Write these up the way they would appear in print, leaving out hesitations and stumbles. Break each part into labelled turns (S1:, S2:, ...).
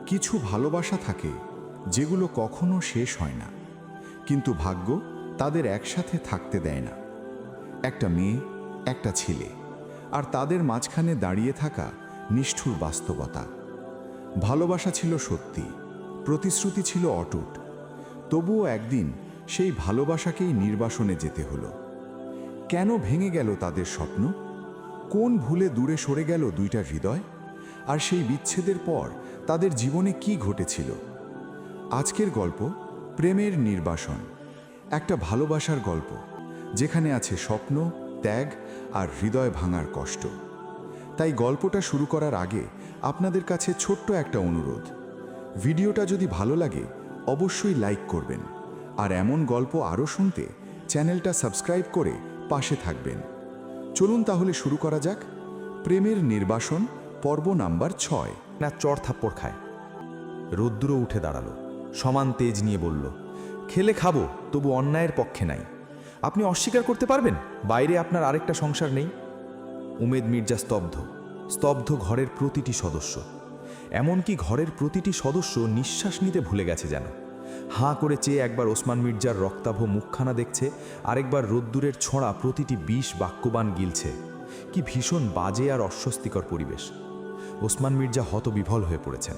S1: কিছু ভালোবাসা থাকে যেগুলো কখনো শেষ হয় না, কিন্তু ভাগ্য তাদের একসাথে থাকতে দেয় না। একটা মেয়ে, একটা ছেলে, আর তাদের মাঝখানে দাঁড়িয়ে থাকা নিষ্ঠুর বাস্তবতা। ভালোবাসা ছিল সত্যি, প্রতিশ্রুতি ছিল অটুট, তবুও একদিন সেই ভালোবাসাকেই নির্বাসনে যেতে হলো। কেন ভেঙে গেল তাদের স্বপ্ন? কোন ভুলে দূরে সরে গেল দুইটা হৃদয়? আর সেই বিচ্ছেদের পর তাদের জীবনে কি ঘটেছিল? আজকের গল্প প্রেমের নির্বাসন, একটা ভালোবাসার গল্প যেখানে আছে স্বপ্ন, ত্যাগ আর হৃদয় ভাঙার কষ্ট। তাই গল্পটা শুরু করার আগে আপনাদের কাছে ছোট্ট একটা অনুরোধ, ভিডিওটা যদি ভালো লাগে অবশ্যই লাইক করবেন, আর এমন গল্প আরও শুনতে চ্যানেলটা সাবস্ক্রাইব করে পাশে থাকবেন। চলুন তাহলে শুরু করা যাক। প্রেমের নির্বাসন, পর্ব নাম্বার 6।
S2: না চড় থাপ্পড় খায়। রোদ্দুরও উঠে দাঁড়ালো, সমান তেজ নিয়ে বলল, খেলে খাবো, তবু অন্যায়ের পক্ষে নাই। আপনি অস্বীকার করতে পারবেন বাইরে আপনার আরেকটা সংসার নেই? উমেদ মির্জা স্তব্ধ ঘরের প্রতিটি সদস্য। এমনকি ঘরের প্রতিটি সদস্য নিঃশ্বাস নিতে ভুলে গেছে যেন। হাঁ করে চেয়ে একবার ওসমান মির্জার রক্তাভ মুখখানা দেখছে, আরেকবার রোদ্দুরের ছোঁড়া প্রতিটি বিষ বাক্যবান গিলছে। কি ভীষণ বাজে আর অস্বস্তিকর পরিবেশ। ওসমান মির্জা হতবিভল হয়ে পড়েছেন,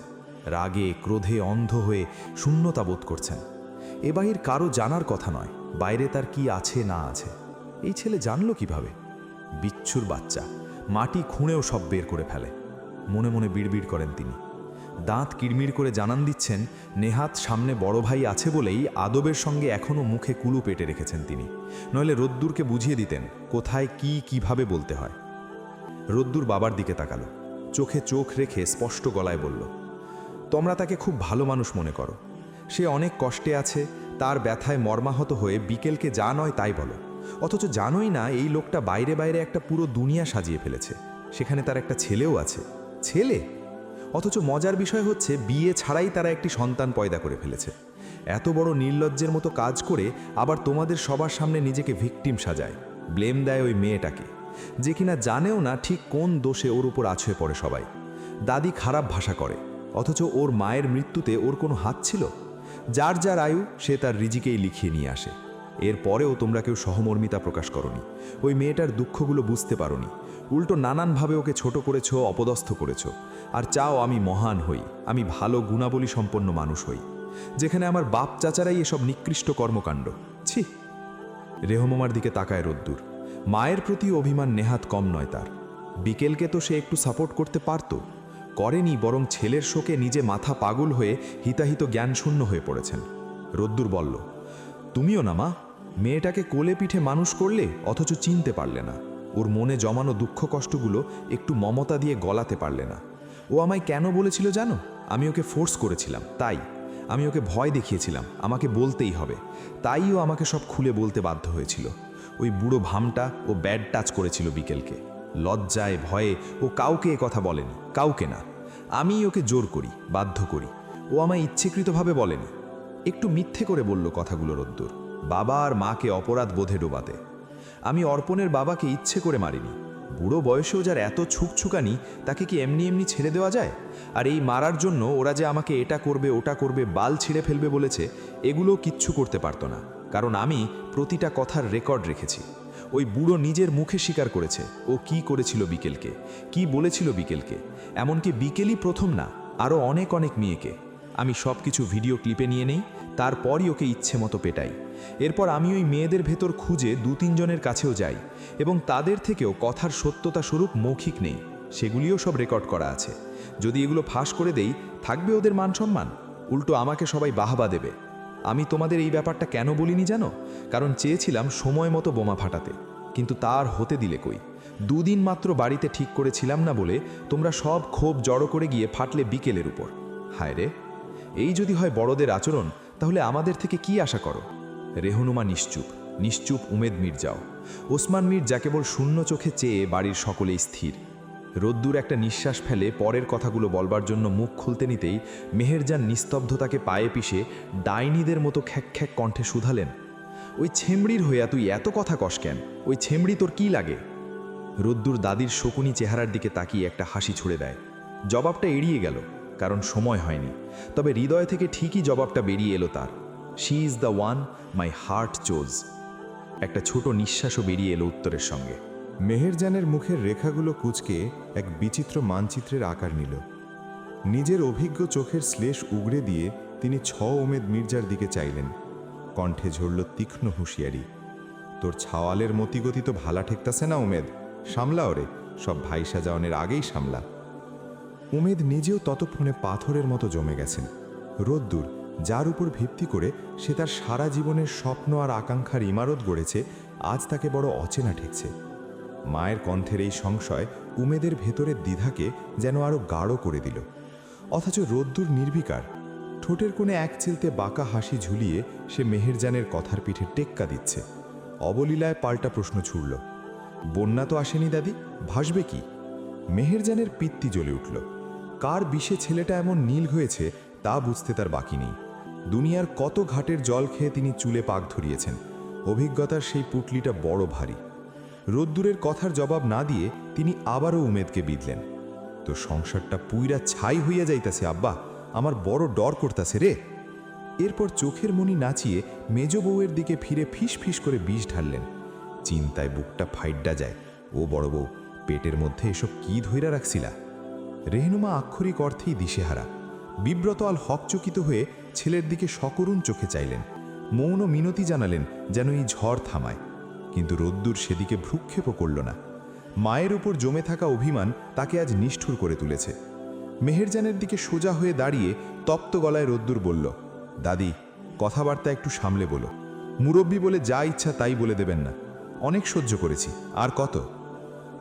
S2: রাগে ক্রোধে অন্ধ হয়ে শূন্যতা বোধ করছেন। এ বাহির কারো জানার কথা নয় বাইরে তার কি আছে না আছে। এই ছেলে জানল কিভাবে? বিচ্ছুর বাচ্চা, মাটি খুঁড়েও সব বের করে ফেলে। মনে মনে বিড়বিড় করেন তিনি। দাঁত কিড়মিড় করে জানান দিচ্ছেন নেহাত সামনে বড় ভাই আছে বলেই আদবের সঙ্গে এখনও মুখে কুলু পেটে রেখেছেন তিনি, নইলে রোদ্দুরকে বুঝিয়ে দিতেন কোথায় কি কিভাবে বলতে হয়। রোদ্দুর বাবার দিকে তাকালো, চোখে চোখ রেখে স্পষ্ট গলায় বলল, তোমরা তাকে খুব ভালো মানুষ মনে করো। সে অনেক কষ্টে আছে, তার ব্যথায় মর্মাহত হয়ে বিকেলকে যা নয় তাই বলো। অথচ জানোই না এই লোকটা বাইরে বাইরে একটা পুরো দুনিয়া সাজিয়ে ফেলেছে। সেখানে তার একটা ছেলেও আছে। ছেলে! অথচ মজার বিষয় হচ্ছে বিয়ে ছাড়াই তারা একটি সন্তান পয়দা করে ফেলেছে। এত বড় নির্লজ্জের মতো কাজ করে আবার তোমাদের সবার সামনে নিজেকে ভিকটিম সাজায়, ব্লেম দেয় ওই মেয়েটাকে, যে কিনা জানেও না ঠিক কোন দোষে ওর উপর আছড়ে পড়ে সবাই। দাদি খারাপ ভাষা করে, অথচ ওর মায়ের মৃত্যুতে ওর কোনো হাত ছিল? যার যার আয়ু সে তার রিজিকেই লিখিয়ে নিয়ে আসে। এরপরেও তোমরা কেউ সহমর্মিতা প্রকাশ করনি, ওই মেয়েটার দুঃখগুলো বুঝতে পারোনি। উল্টো নানানভাবে ওকে ছোট করেছ, অপদস্থ করেছ। আর চাও আমি মহান হই, আমি ভালো গুণাবলী সম্পন্ন মানুষ হই, যেখানে আমার বাপ চাচারাই এসব নিকৃষ্ট কর্মকাণ্ড। ছি! রেহমার দিকে তাকায় রোদ্দুর। মায়ের প্রতি অভিমান নেহাত কম নয় তার। বিকেলকে তো সে একটু সাপোর্ট করতে পারত, করেনি, বরং ছেলের শোকে নিজে মাথা পাগল হয়ে হিতাহিত জ্ঞানশূন্য হয়ে পড়েছেন। রোদ্দুর বলল, তুমিও না মা, মেয়েটাকে কোলে পিঠে মানুষ করলে অথচ চিনতে পারলে না। ওর মনে জমানো দুঃখ কষ্টগুলো একটু মমতা দিয়ে গলাতে পারলে না। ও আমায় কেন বলেছিল জানো? আমি ওকে ফোর্স করেছিলাম, তাই আমি ওকে ভয় দেখিয়েছিলাম, আমাকে বলতেই হবে। তাই ও আমাকে সব খুলে বলতে বাধ্য হয়েছিল। ওই বুড়ো ভামটা ও ব্যাড টাচ করেছিল বিকেলকে। লজ্জায় ভয়ে ও কাউকে এ কথা বলেনি, কাউকে না। আমি ওকে জোর করি, বাধ্য করি। ও আমায় ইচ্ছেকৃতভাবে বলেনি। একটু মিথ্যে করে বলল কথাগুলো রোদ্দুর, বাবা আর মাকে অপরাধ বোধে ডোবাতে। আমি অর্পণের বাবাকে ইচ্ছে করে মারিনি। বুড়ো বয়সেও যার এত ছুকছুকানি, তাকে কি এমনি এমনি ছেড়ে দেওয়া যায়? আর এই মারার জন্য ওরা যে আমাকে এটা করবে ওটা করবে, বাল ছিঁড়ে ফেলবে বলেছে, এগুলো কিচ্ছু করতে পারতো না। কারণ আমি প্রতিটা কথার রেকর্ড রেখেছি। ওই বুড়ো নিজের মুখে স্বীকার করেছে ও কি করেছিল বিকেলকে, কি বলেছিল বিকেলকে। এমনকি বিকেলই প্রথম না, আরও অনেক অনেক মেয়েকে। আমি সব কিছু ভিডিও ক্লিপে নিয়ে নেই, তারপরই ওকে ইচ্ছে মতো পেটাই। এরপর আমি ওই মেয়েদের ভেতর খুঁজে 2-3 জনের কাছেও যাই, এবং তাদের থেকেও কথার সত্যতা স্বরূপ মৌখিক নেই, সেগুলিও সব রেকর্ড করা আছে। যদি এগুলো ফাঁস করে দেই, থাকবে ওদের মান সম্মান? উল্টো আমাকে সবাই বাহবা দেবে। আমি তোমাদের এই ব্যাপারটা কেন বলিনি জানো? কারণ চেয়েছিলাম সময় মতো বোমা ফাটাতে, কিন্তু তার হতে দিলে কই। 2 দিন মাত্র বাড়িতে ঠিক করেছিলাম না বলে তোমরা সব ক্ষোভ জড়ো করে গিয়ে ফাটলে বিকেলের উপর। হায় রে, এই যদি হয় বড়দের আচরণ, তাহলে আমাদের থেকে কি আশা করো? রেহনুমা নিশ্চুপ উমেদ মির্জাও। ওসমান মির্জা কেবল শূন্য চোখে চেয়ে বাড়ির সকলেই স্থির। রোদ্দুর একটা নিঃশ্বাস ফেলে পরের কথাগুলো বলবার জন্য মুখ খুলতে নিতেই মেহেরজান নিস্তব্ধতাকে পায়ে পিষে ডাইনিদের মতো খ্যাক খ্যাক কণ্ঠে শুধালেন, ওই ছেমড়ির হইয়া তুই এত কথা কস কেন? ওই ছেমড়ি তোর কি লাগে? রোদ্দুর দাদির শকুনি চেহারার দিকে তাকিয়ে একটা হাসি ছুড়ে দেয়। জবাবটা এড়িয়ে গেল। কারণ সময় হয়নি, তবে হৃদয় থেকে ঠিকই জবাবটা বেরিয়ে এলো তার। She is the one my heart chose. একটা ছোট নিঃশ্বাসও বেরিয়ে এলো উত্তরের সঙ্গে।
S3: মেহেরজানের মুখের রেখাগুলো কুঁচকে এক বিচিত্র মানচিত্রের আকার নিল। নিজের অভিজ্ঞ চোখের শ্লেষ উগড়ে দিয়ে তিনি উমেদ মির্জার দিকে চাইলেন। কণ্ঠে ঝরল তীক্ষ্ণ হুঁশিয়ারি। তোর ছাওয়ালের মতিগতি তো ভালা ঠেকতাছে না উমেদ, সামলা ওরে, সব ভাই সাজাওয়ানের আগেই সামলা। উমেদ নিজেও ততক্ষণে পাথরের মতো জমে গেছেন। রোদ্দুর, যার উপর ভিত্তি করে সে তার সারা জীবনের স্বপ্ন আর আকাঙ্ক্ষার ইমারত গড়েছে, আজ তাকে বড় অচেনা ঠেকছে। মায়ের কণ্ঠের এই সংশয় উমেদের ভেতরের দ্বিধাকে যেন আরো গাঢ় করে দিল। অথচ রোদ্দুর নির্বিকার, ঠোঁটের কোণে এক চিলতে বাঁকা হাসি ঝুলিয়ে সে মেহেরজানের কথার পিঠে টেক্কা দিচ্ছে। অবলীলায় পাল্টা প্রশ্ন ছুড়ল, বন্যা তো আসেনি দাদি, ভাসবে কি? মেহেরজানের পিত্তি জ্বলে উঠল। কার বিষে ছেলেটা এমন নীল হয়েছে তা বুঝতে তার বাকি নেই। দুনিয়ার কত ঘাটের জল খেয়ে তিনি চুলে পাক ধরিয়েছেন, অভিজ্ঞতার সেই পুটলিটা বড় ভারী। রোদ্দুরের কথার জবাব না দিয়ে তিনি আবারও উমেদকে বিঁধলেন, তো সংসারটা পুইরা ছাই হইয়া যাইতাছে আব্বা, আমার বড় ডর করতাছে রে। এরপর চোখের মনি নাচিয়ে মেজ বউয়ের দিকে ফিরে ফিস ফিস করে বিষ ঢাললেন। চিন্তায় বুকটা ফাইড্ডা যায়। ও বড় বউ, পেটের মধ্যে এসব কি ধইরা রাখছিলা? রেহনুমা আক্ষরিক অর্থেই দিশেহারা। বিব্রত আল হকচকিত হয়ে ছেলের দিকে সকরুণ চোখে চাইলেন, মৌন মিনতি জানালেন যেন এই ঝড় থামায়। কিন্তু রোদ্দুর সেদিকে ভ্রুক্ষেপও করল না। মায়ের উপর জমে থাকা অভিমান তাকে আজ নিষ্ঠুর করে তুলেছে। মেহেরজানের দিকে সোজা হয়ে দাঁড়িয়ে তপ্ত গলায় রোদ্দুর বলল, দাদি, কথাবার্তা একটু সামলে বলো। মুরব্বি বলে যা ইচ্ছা তাই বলে দেবেন না। অনেক সহ্য করেছি, আর কত?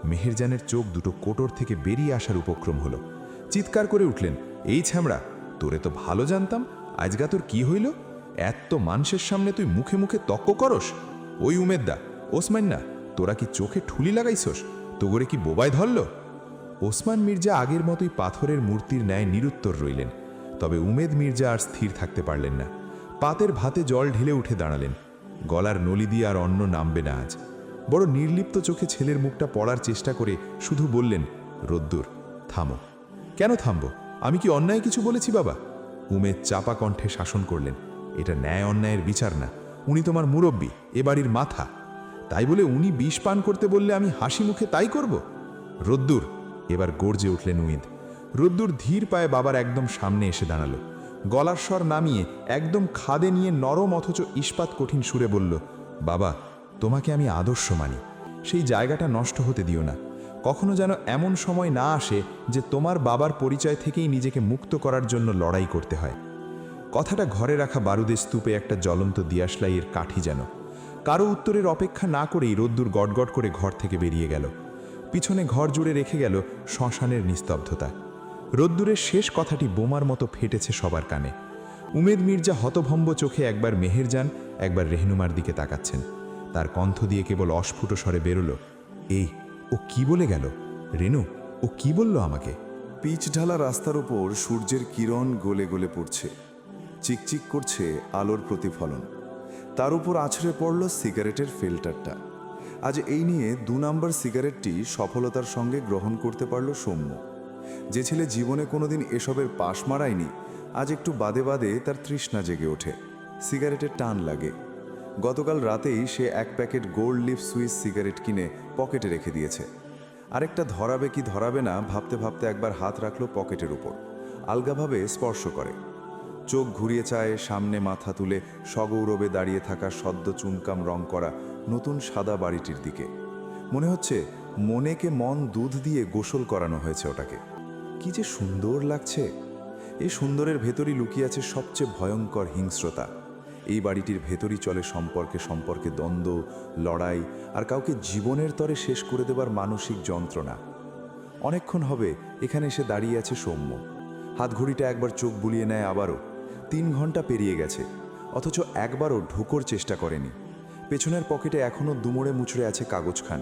S3: মেহেরজানের চোখ দুটো কোটর থেকে বেরিয়ে আসার উপক্রম হলো। চিৎকার করে উঠলেন, এই ছ্যামড়া, তোরে তো ভালো জানতাম, আজগা তোর কি হইল? এত মানুষের সামনে তুই মুখে মুখে তক্ক করস? ওই উমেদদা, ওসমান না, তোরা কি চোখে ঠুলি লাগাইছস? তোগরে কি বোবায় ধরল? ওসমান মির্জা আগের মতোই পাথরের মূর্তির ন্যায় নিরুত্তর রইলেন। তবে উমেদ মির্জা আর স্থির থাকতে পারলেন না। পাতের ভাতে জল ঢেলে উঠে দাঁড়ালেন। গলার নলি দিয়ে আর অন্ন নামবে না আজ। বড় নির্লিপ্ত চোখে ছেলের মুখটা পড়ার চেষ্টা করে শুধু বললেন, রোদ্দুর, থামো। কেন থামবো? আমি কি অন্যায় কিছু বলেছি বাবা? উমেদ চাপা কণ্ঠে শাসন করলেন, এটা ন্যায় অন্যায়ের বিচার না। উনি তোমার মুরব্বী, এ বাড়ির মাথা। তাই বলে উনি বিষ পান করতে বললে আমি হাসি মুখে তাই করব? রোদ্দুর, এবার গর্জে উঠলেন উইদ। রোদ্দুর ধীর পায়ে বাবার একদম সামনে এসে দাঁড়ালো। গলার স্বর নামিয়ে একদম খাদে নিয়ে নরম অথচ ইস্পাত কঠিন সুরে বলল, বাবা, তোমাকে আমি আদর্শ মানি। সেই জায়গাটা নষ্ট হতে দিও না। কখনো যেন এমন সময় না আসে যে তোমার বাবার পরিচয় থেকেই নিজেকে মুক্ত করার জন্য লড়াই করতে হয়। কথাটা ঘরে রাখা বারুদের স্তূপে একটা জ্বলন্ত দিয়াশলাইয়ের কাঠি যেন। কারো উত্তরের অপেক্ষা না করেই রোদ্দুর গটগট করে ঘর থেকে বেরিয়ে গেল। পিছনে ঘর জুড়ে রেখে গেল শ্মশানের নিস্তব্ধতা। রোদ্দুরের শেষ কথাটি বোমার মতো ফেটেছে সবার কানে। উমেদ মির্জা হতভম্ব চোখে একবার মেহেরজান, একবার রেহনুমার দিকে তাকাচ্ছেন। তার কণ্ঠ দিয়ে কেবল অস্ফুট স্বরে বেরোলো, এই, ও কি বলে গেল? রেনু, ও কি বলল আমাকে?
S4: পিচ ঢালা রাস্তার উপর সূর্যের কিরণ গলে গলে পড়ছে, চিকচিক করছে আলোর প্রতিফলন। তার উপর আছড়ে পড়ল সিগারেটের ফিল্টারটা। আজ এই নিয়ে 2 নম্বর সিগারেটটি সফলতার সঙ্গে গ্রহণ করতে পারল সৌম্য। যে ছেলে জীবনে কোনোদিন এসবের পাশ মারায়নি, আজ একটু বাদে বাদে তার তৃষ্ণা জেগে ওঠে, সিগারেটের টান লাগে। গতকাল রাতেই সে 1 packet gold leaf Swiss cigarette কিনে পকেটে রেখে দিয়েছে। আরেকটা ধরাবে কি ধরাবে না ভাবতে ভাবতে একবার হাত রাখল পকেটের উপর, আলগাভাবে স্পর্শ করে। চোখ ঘুরিয়ে চায় সামনে মাথা তুলে সগৌরবে দাঁড়িয়ে থাকা সদ্য চুনকাম রং করা নতুন সাদা বাড়িটির দিকে। মনে হচ্ছে মনেকে মন দুধ দিয়ে গোসল করানো হয়েছে ওটাকে। কি যে সুন্দর লাগছে! এই সুন্দরের ভেতরই লুকিয়ে আছে সবচেয়ে ভয়ঙ্কর হিংস্রতা। এই বাড়িটির ভেতরই চলে সম্পর্কে সম্পর্কে দ্বন্দ্ব, লড়াই আর কাউকে জীবনের তরে শেষ করে দেবার মানসিক যন্ত্রণা। অনেকক্ষণ হবে এখানে এসে দাঁড়িয়ে আছে সৌম্য। হাতঘড়িটা একবার চোখ বুলিয়ে নেয় আবারও। 3 ঘন্টা পেরিয়ে গেছে, অথচ একবারও ঢুকোর চেষ্টা করেনি। পেছনের পকেটে এখনও দুমড়ে মুচড়ে আছে কাগজখান।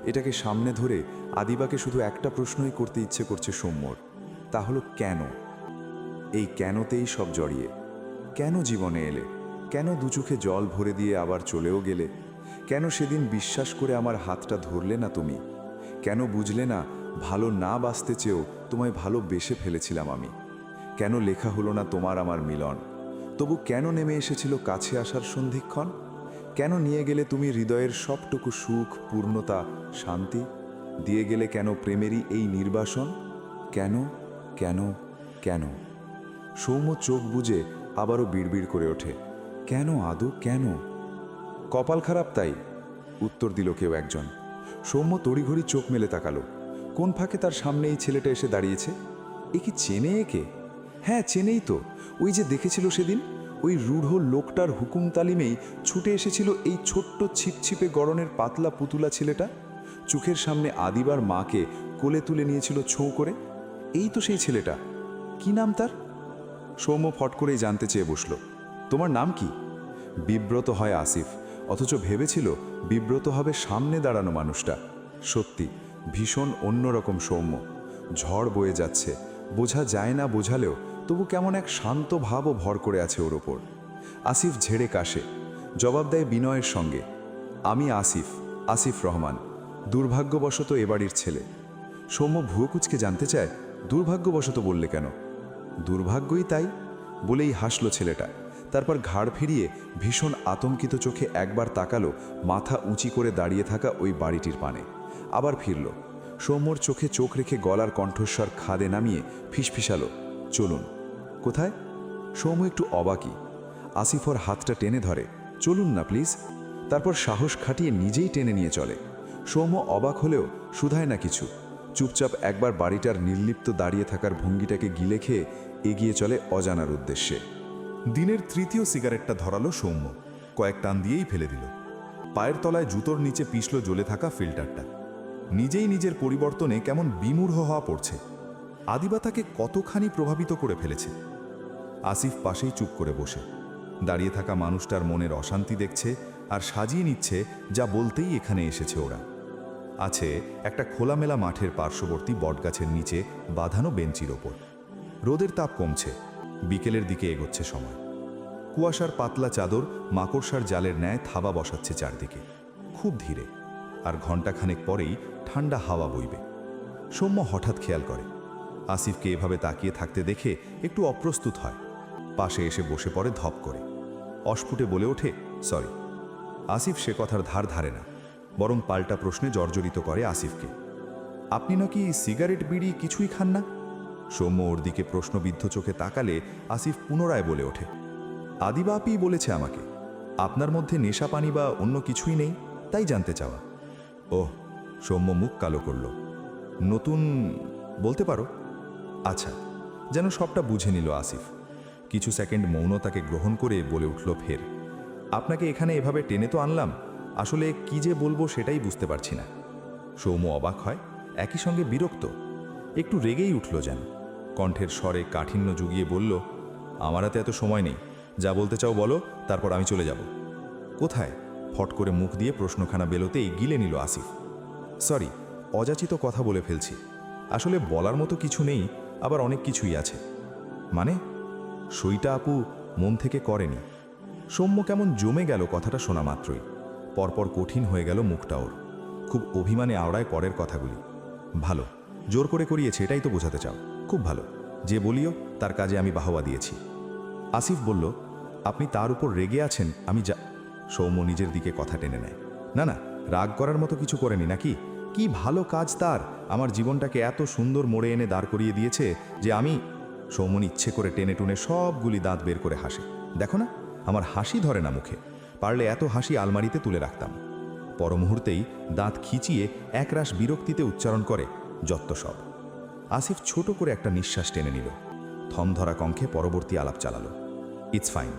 S4: এটাকে সামনে ধরে আদিবাকে শুধু একটা প্রশ্নই করতে ইচ্ছে করছে সৌম্যর, তা হলো কেন? এই কেনতেই সব জড়িয়ে। কেন জীবনে এলে? কেন দু চোখে জল ভরে দিয়ে আবার চলেও গেলে? কেন সেদিন বিশ্বাস করে আমার হাতটা ধরলে না তুমি? কেন বুঝলে না ভালো না বাসতে চেয়েও তোমায় ভালোবেসে ফেলেছিলাম আমি? কেন লেখা হলো না তোমার আমার মিলন? তবু কেন নেমে এসেছিল কাছে আসার সন্ধিক্ষণ? কেন নিয়ে গেলে তুমি হৃদয়ের সবটুকু সুখ, পূর্ণতা, শান্তি? দিয়ে গেলে কেন প্রেমেরই এই নির্বাসন? কেন কেন কেন? সৌম্য চোখ বুজে আবারও বিড়বিড় করে ওঠে, কেন আদৌ কেন? কপাল খারাপ তাই, উত্তর দিল কেউ একজন। সৌম্য তড়িঘড়ি চোখ মেলে তাকালো। কোন ফাঁকে তার সামনে এই ছেলেটা এসে দাঁড়িয়েছে? এ কি চেনে একে? হ্যাঁ, চেনেই তো। ওই যে দেখেছিল সেদিন, ওই রূঢ় লোকটার হুকুম তালিমেই ছুটে এসেছিল এই ছোট্ট ছিপছিপে গড়নের পাতলা পুতুলা ছেলেটা। চোখের সামনে আদিবার মাকে কোলে তুলে নিয়েছিল ছোঁ করে। এই তো সেই ছেলেটা। কি নাম তার? সৌম্য ফট করেই জানতে চেয়ে বসল, তোমার নাম কি? বিব্রত হয় আসিফ, অথচ ভেবেছিল বিব্রত হবে সামনে দাঁড়ানো মানুষটা। সত্যি ভীষণ অন্যরকম সৌম্য। ঝড় বয়ে যাচ্ছে, বোঝা যায় না বোঝালেও তবু কেমন এক শান্ত ভাবও ভর করে আছে ওর ওপর। আসিফ ঝেড়ে কাশে, জবাব দেয় বিনয়ের সঙ্গে, আমি আসিফ, আসিফ রহমান, দুর্ভাগ্যবশত এ বাড়ির ছেলে। সৌম্য ভুয়োকুচকে জানতে চায়, দুর্ভাগ্যবশত বললে কেন? দুর্ভাগ্যই তাই বলেই হাসল ছেলেটা। তারপর ঘাড় ফিরিয়ে ভীষণ আতঙ্কিত চোখে একবার তাকালো মাথা উঁচি করে দাঁড়িয়ে থাকা ওই বাড়িটির পানে। আবার ফিরল। সৌম্যর চোখে চোখ রেখে গলার কণ্ঠস্বর খাদে নামিয়ে ফিসফিসালো, চলুন। কোথায়? সৌম্য একটু অবাকই। আসিফ ওর হাতটা টেনে ধরে, চলুন না প্লিজ। তারপর সাহস খাটিয়ে নিজেই টেনে নিয়ে চলে। সৌম্য অবাক হলেও শুধায় না কিছু। চুপচাপ একবার বাড়িটার নির্লিপ্ত দাঁড়িয়ে থাকার ভঙ্গিটাকে গিলে খেয়ে এগিয়ে চলে অজানার উদ্দেশ্যে।
S3: দিনের তৃতীয় সিগারেটটা ধরালো সৌম্য, কয়েক টান দিয়েই ফেলে দিল। পায়ের তলায় জুতোর নিচে পিষল জ্বলে থাকা ফিল্টারটা। নিজেই নিজের পরিবর্তনে কেমন বিমূঢ় হওয়া পড়ছে। আদিবা তাকে কতখানি প্রভাবিত করে ফেলেছে। আসিফ পাশেই চুপ করে বসে দাঁড়িয়ে থাকা মানুষটার মনের অশান্তি দেখছে আর সাজিয়ে নিচ্ছে যা বলতেই এখানে এসেছে ওরা। আছে একটা খোলামেলা মাঠের পার্শ্ববর্তী বটগাছের নিচে বাঁধানো বেঞ্চির ওপর। রোদের তাপ কমছে, বিকেলের দিকে এগোচ্ছে সময়। কুয়াশার পাতলা চাদর মাকড়সার জালের ন্যায় থাবা বসাচ্ছে চারদিকে, খুব ধীরে। আর ঘণ্টাখানেক পরেই ঠান্ডা হাওয়া বইবে। সৌম্য হঠাৎ খেয়াল করে আসিফকে এভাবে তাকিয়ে থাকতে দেখে একটু অপ্রস্তুত হয়। পাশে এসে বসে পড়ে ধপ করে। অস্ফুটে বলে ওঠে, সরি। আসিফ সে কথার ধার ধারে না, বরং পাল্টা প্রশ্নে জর্জরিত করে আসিফকে, আপনি নাকি সিগারেট বিড়ি কিছুই খান না? সৌম্য ওর দিকে প্রশ্নবিদ্ধ চোখে তাকালে আসিফ পুনরায় বলে ওঠে, আদিবা আপি বলেছে আমাকে আপনার মধ্যে নেশা পানি বা অন্য কিছুই নেই, তাই জানতে চাওয়া। ওহ, সৌম্য মুখ কালো করল। নতুন বলতে পারো। আচ্ছা, যেন সবটা বুঝে নিল আসিফ। কিছু সেকেন্ড মৌনতাকে গ্রহণ করে বলে উঠল ফের, আপনাকে এখানে এভাবে টেনে তো আনলাম, আসলে কি যে বলবো সেটাই বুঝতে পারছি না। সৌম্য অবাক হয়, একই সঙ্গে বিরক্ত, একটু রেগেই উঠল যেন। কণ্ঠের স্বরে কাঠিন্য জুগিয়ে বলল, আমার হাতে এত সময় নেই, যা বলতে চাও বলো, তারপর আমি চলে যাব। কোথায়? ফট করে মুখ দিয়ে প্রশ্নখানা বেরোতেই গিলে নিল আসিফ। সরি, অযাচিত কথা বলে ফেলছি। আসলে বলার মতো কিছু নেই, আবার অনেক কিছুই আছে। মানে? সইটা আপু মন থেকে করেনি। সৌম্য কেমন জমে গেল কথাটা শোনা মাত্রই। পরপর কঠিন হয়ে গেল মুখটা ওর। খুব অভিমানে আওড়ায় পরের কথাগুলি। ভালো, জোর করে করিয়েছে এটাই তো বোঝাতে চাও। খুব ভালো, যে বলিও তার কাজে আমি বাহবা দিয়েছি। আসিফ বলল, আপনি তার উপর রেগে আছেন আমি যা। সৌম্য নিজের দিকে কথা টেনে নেয়। না না, রাগ করার মতো কিছু করেনি নাকি? কি ভালো কাজ তার, আমার জীবনটাকে এত সুন্দর মোড়ে এনে দাঁড় করিয়ে দিয়েছে যে আমি। সৌমন ইচ্ছে করে টেনে টুনে সবগুলি দাঁত বের করে হাসে। দেখো না, আমার হাসি ধরে না মুখে, পারলে এত হাসি আলমারিতে তুলে রাখতাম। পর মুহূর্তেই দাঁত খিচিয়ে একরাশ বিরক্তিতে উচ্চারণ করে, যত্ত সব। আসিফ ছোট করে একটা নিঃশ্বাস টেনে নিল। থমধরা কণ্ঠে পরবর্তী আলাপ চালালো, ইটস ফাইন,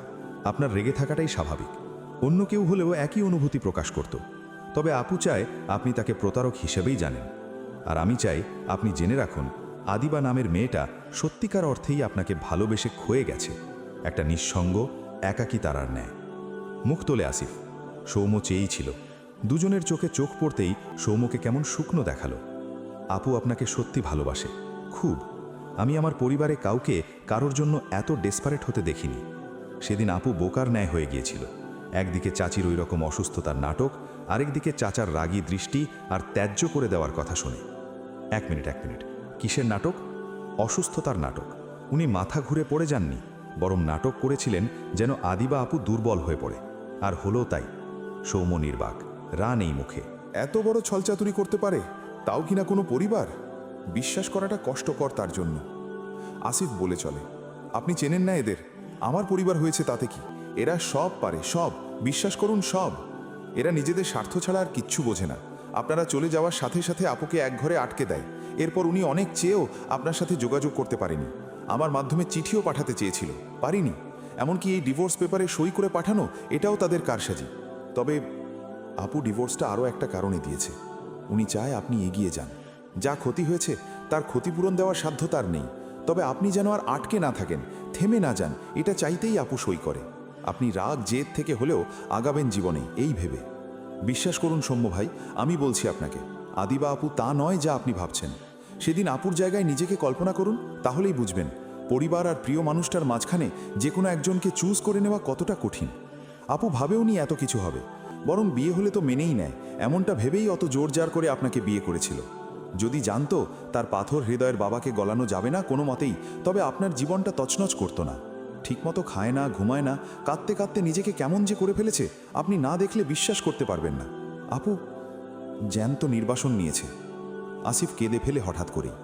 S3: আপনার রেগে থাকাটাই স্বাভাবিক। অন্য কেউ হলেও একই অনুভূতি প্রকাশ করত। তবে আপু চায় আপনি তাকে প্রতারক হিসেবেই জানেন। আর আমি চাই আপনি জেনে রাখুন, আদিবা নামের মেয়েটা সত্যিকার অর্থেই আপনাকে ভালোবেসে ক্ষয়ে গেছে, একটা নিঃসঙ্গ একাকী তারার ন্যায়। মুখ তোলে আসিফ। সৌম্য চেয়েই ছিল। দুজনের চোখে চোখ পড়তেই সৌম্যকে কেমন শুকনো দেখালো। আপু আপনাকে সত্যি ভালোবাসে, খুব। আমি আমার পরিবারে কাউকে কারোর জন্য এত ডেসপারেট হতে দেখিনি। সেদিন আপু বোকার ন্যায় হয়ে গিয়েছিল। একদিকে চাচির ওই রকম অসুস্থতার নাটক, আরেকদিকে চাচার রাগী দৃষ্টি আর ত্যায্য করে দেওয়ার কথা শুনে। এক মিনিট, কিসের নাটক? অসুস্থতার নাটক।
S2: উনি মাথা ঘুরে পড়ে যাননি, বরং নাটক করেছিলেন যেন আদিবা আপু দুর্বল হয়ে পড়ে। আর হলো তাই। সৌম্য নির্বাক, রা নেই মুখে।
S4: এত বড় ছলচাতুরি করতে পারে, তাও কিনা কোনো পরিবার? বিশ্বাস করাটা কষ্টকর তার জন্য। আসিফ বলে চলে, আপনি চেনেন না এদের। আমার পরিবার হয়েছে তাতে কি? এরা সব পারে, সব। বিশ্বাস করুন, সব। এরা নিজেদের স্বার্থ ছাড়া আর কিচ্ছু বোঝে না। আপনারা চলে যাওয়ার সাথে সাথে আপুকে এক ঘরে আটকে দেয়। এরপর উনি অনেক চেয়েও আপনার সাথে যোগাযোগ করতে পারেনি। আমার মাধ্যমে চিঠিও পাঠাতে চেয়েছিল, পারিনি। এমনকি এই ডিভোর্স পেপারে সই করে পাঠানো, এটাও তাদের কারসাজি। তবে আপু ডিভোর্সটা আরও একটা কারণে দিয়েছে। উনি চায় আপনি এগিয়ে যান। যা ক্ষতি হয়েছে তার ক্ষতিপূরণ দেওয়ার সাধ্য তার নেই, তবে আপনি যেন আর আটকে না থাকেন, থেমে না যান, এটা চাইতেই আপু সই করে। আপনি রাগ জেদ থেকে হলেও আগাবেন জীবনে, এই ভেবে। বিশ্বাস করুন সৌম্য ভাই, আমি বলছি আপনাকে, আদিবা আপু তা নয় যা আপনি ভাবছেন। সেদিন আপুর জায়গায় নিজেকে কল্পনা করুন, তাহলেই বুঝবেন পরিবার আর প্রিয় মানুষটার মাঝখানে যে কোনো একজনকে চুজ করে নেওয়া কতটা কঠিন। আপু ভাবেওনি এত কিছু হবে, বরং বিয়ে হলে তো মেনেই নেয়, এমনটা ভেবেই অত জোর জার করে আপনাকে বিয়ে করেছিল। যদি জানতো তার পাথর হৃদয়ের বাবাকে গলানো যাবে না কোনো মতেই, তবে আপনার জীবনটা তছনছ করতো না। ঠিকমতো খায় না, ঘুমায় না, কাঁদতে কাঁদতে নিজেকে কেমন যে করে ফেলেছে, আপনি না দেখলে বিশ্বাস করতে পারবেন না। আপু জ্যান্ত নির্বাসন নিয়েছে। আসিফ কেঁদে ফেলে হঠাৎ করেই।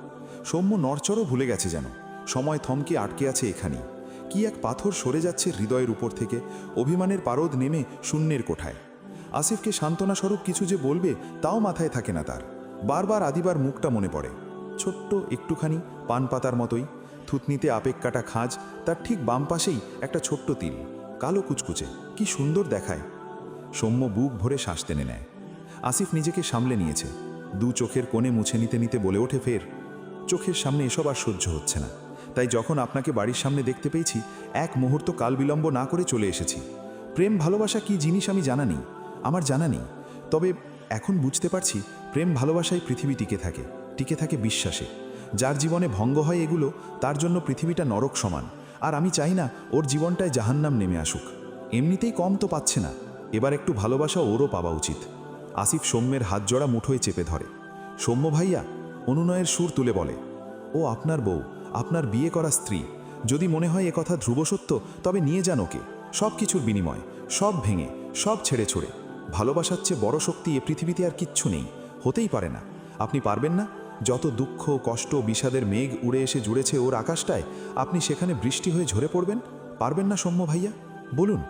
S4: সৌম্য নড়চড়ও ভুলে গেছে যেন, সময় থমকে আটকে আছে এখানেই। কি এক পাথর সরে যাচ্ছে হৃদয়ের উপর থেকে, অভিমানের পারদ নেমে শূন্যের কোঠায়। আসিফকে সান্ত্বনা স্বরূপ কিছু যে বলবে তাও মাথায় থাকে না তার। বারবার আদিবার মুখটা মনে পড়ে, ছোট্ট একটুখানি পান পাতার মতোই, থুতনিতে আপেক কাটা খাঁজ, তার ঠিক বাম পাশেই একটা ছোট্ট তিল, কালো কুচকুচে, কি সুন্দর দেখায়। সৌম্য বুক ভরে শ্বাস টেনে নেয়। আসিফ নিজেকে সামলে নিয়েছে, দু চোখের কোণে মুছে নিতে নিতে বলে ওঠে ফের, চোখের সামনে এসব আর সহ্য হচ্ছে না। তাই যখন আপনাকে বাড়ির সামনে দেখতে পেয়েছি, এক মুহূর্ত কাল বিলম্ব না করে চলে এসেছি। প্রেম ভালোবাসা কি জিনিস আমি জানা নেই, আমার জানা নেই। তবে এখন বুঝতে পারছি, প্রেম ভালোবাসায় পৃথিবী টিকে থাকে বিশ্বাসে। যার জীবনে ভঙ্গ হয় এগুলো, তার জন্য পৃথিবীটা নরক সমান। আর আমি চাই না ওর জীবনটায় জাহান্নাম নেমে আসুক। এমনিতেই কম তো পাচ্ছে না, এবার একটু ভালোবাসা ওরও পাওয়া উচিত। আসিফ সৌম্যের হাত জোড়া মুঠোয় চেপে ধরে। সৌম্য ভাইয়া, অনুনয়ের সুর তুলে বলে, ও আপনার বউ, আপনার বিয়ে করা স্ত্রী। যদি মনে হয় একথা ধ্রুব সত্য, তবে নিয়ে যান ওকে, সব কিছুর বিনিময়, সব ভেঙে, সব ছেড়ে ছড়ে। ভালোবাসার চেয়ে বড় শক্তি এ পৃথিবীতে আর কিচ্ছু নেই, হতেই পারে না। আপনি পারবেন না? যত দুঃখ কষ্ট বিষাদের মেঘ উড়ে এসে জুড়েছে ওর আকাশটায়, আপনি সেখানে বৃষ্টি হয়ে ঝরে পড়বেন? পারবেন না সৌম্য ভাইয়া, বলুন।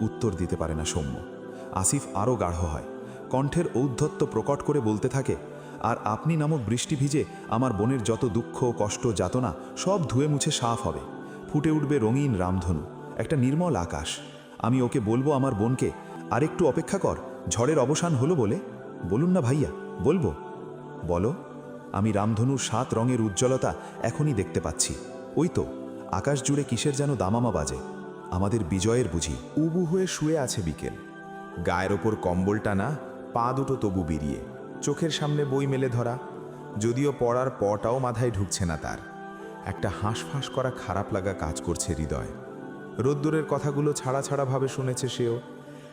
S4: উত্তর দিতে পারে না সৌম্য। আসিফ আরও গাঢ় হয়, কণ্ঠের ঔদ্ধত্য প্রকট করে বলতে থাকে, আর আপনি নামক বৃষ্টি ভিজে আমার বোনের যত দুঃখ কষ্ট যাতনা সব ধুয়ে মুছে সাফ হবে। ফুটে উঠবে রঙিন রামধনু, একটা নির্মল আকাশ। আমি ওকে বলবো আমার বোনকে, আরেকটু অপেক্ষা কর, ঝড়ের অবসান হলো বলে। বলুন না ভাইয়া, বলবো? বলো। আমি রামধনুর 7 রঙের উজ্জ্বলতা এখনই দেখতে পাচ্ছি। ওই তো আকাশ জুড়ে কিসের যেন দামামা বাজে, আমাদের বিজয়ের বুঝি।
S3: উবু হয়ে শুয়ে আছে বিকেল, গায়ের ওপর কম্বল টানা, পা দুটো তবু বেরিয়ে, চোখের সামনে বই মেলে ধরা। যদিও পড়ার পটাও মাথায় ঢুকছে না তার। একটা হাঁসফাঁস করা খারাপ লাগা কাজ করছে হৃদয়। রোদ্দুরের কথাগুলো ছাড়া ছাড়াভাবে শুনেছে সেও।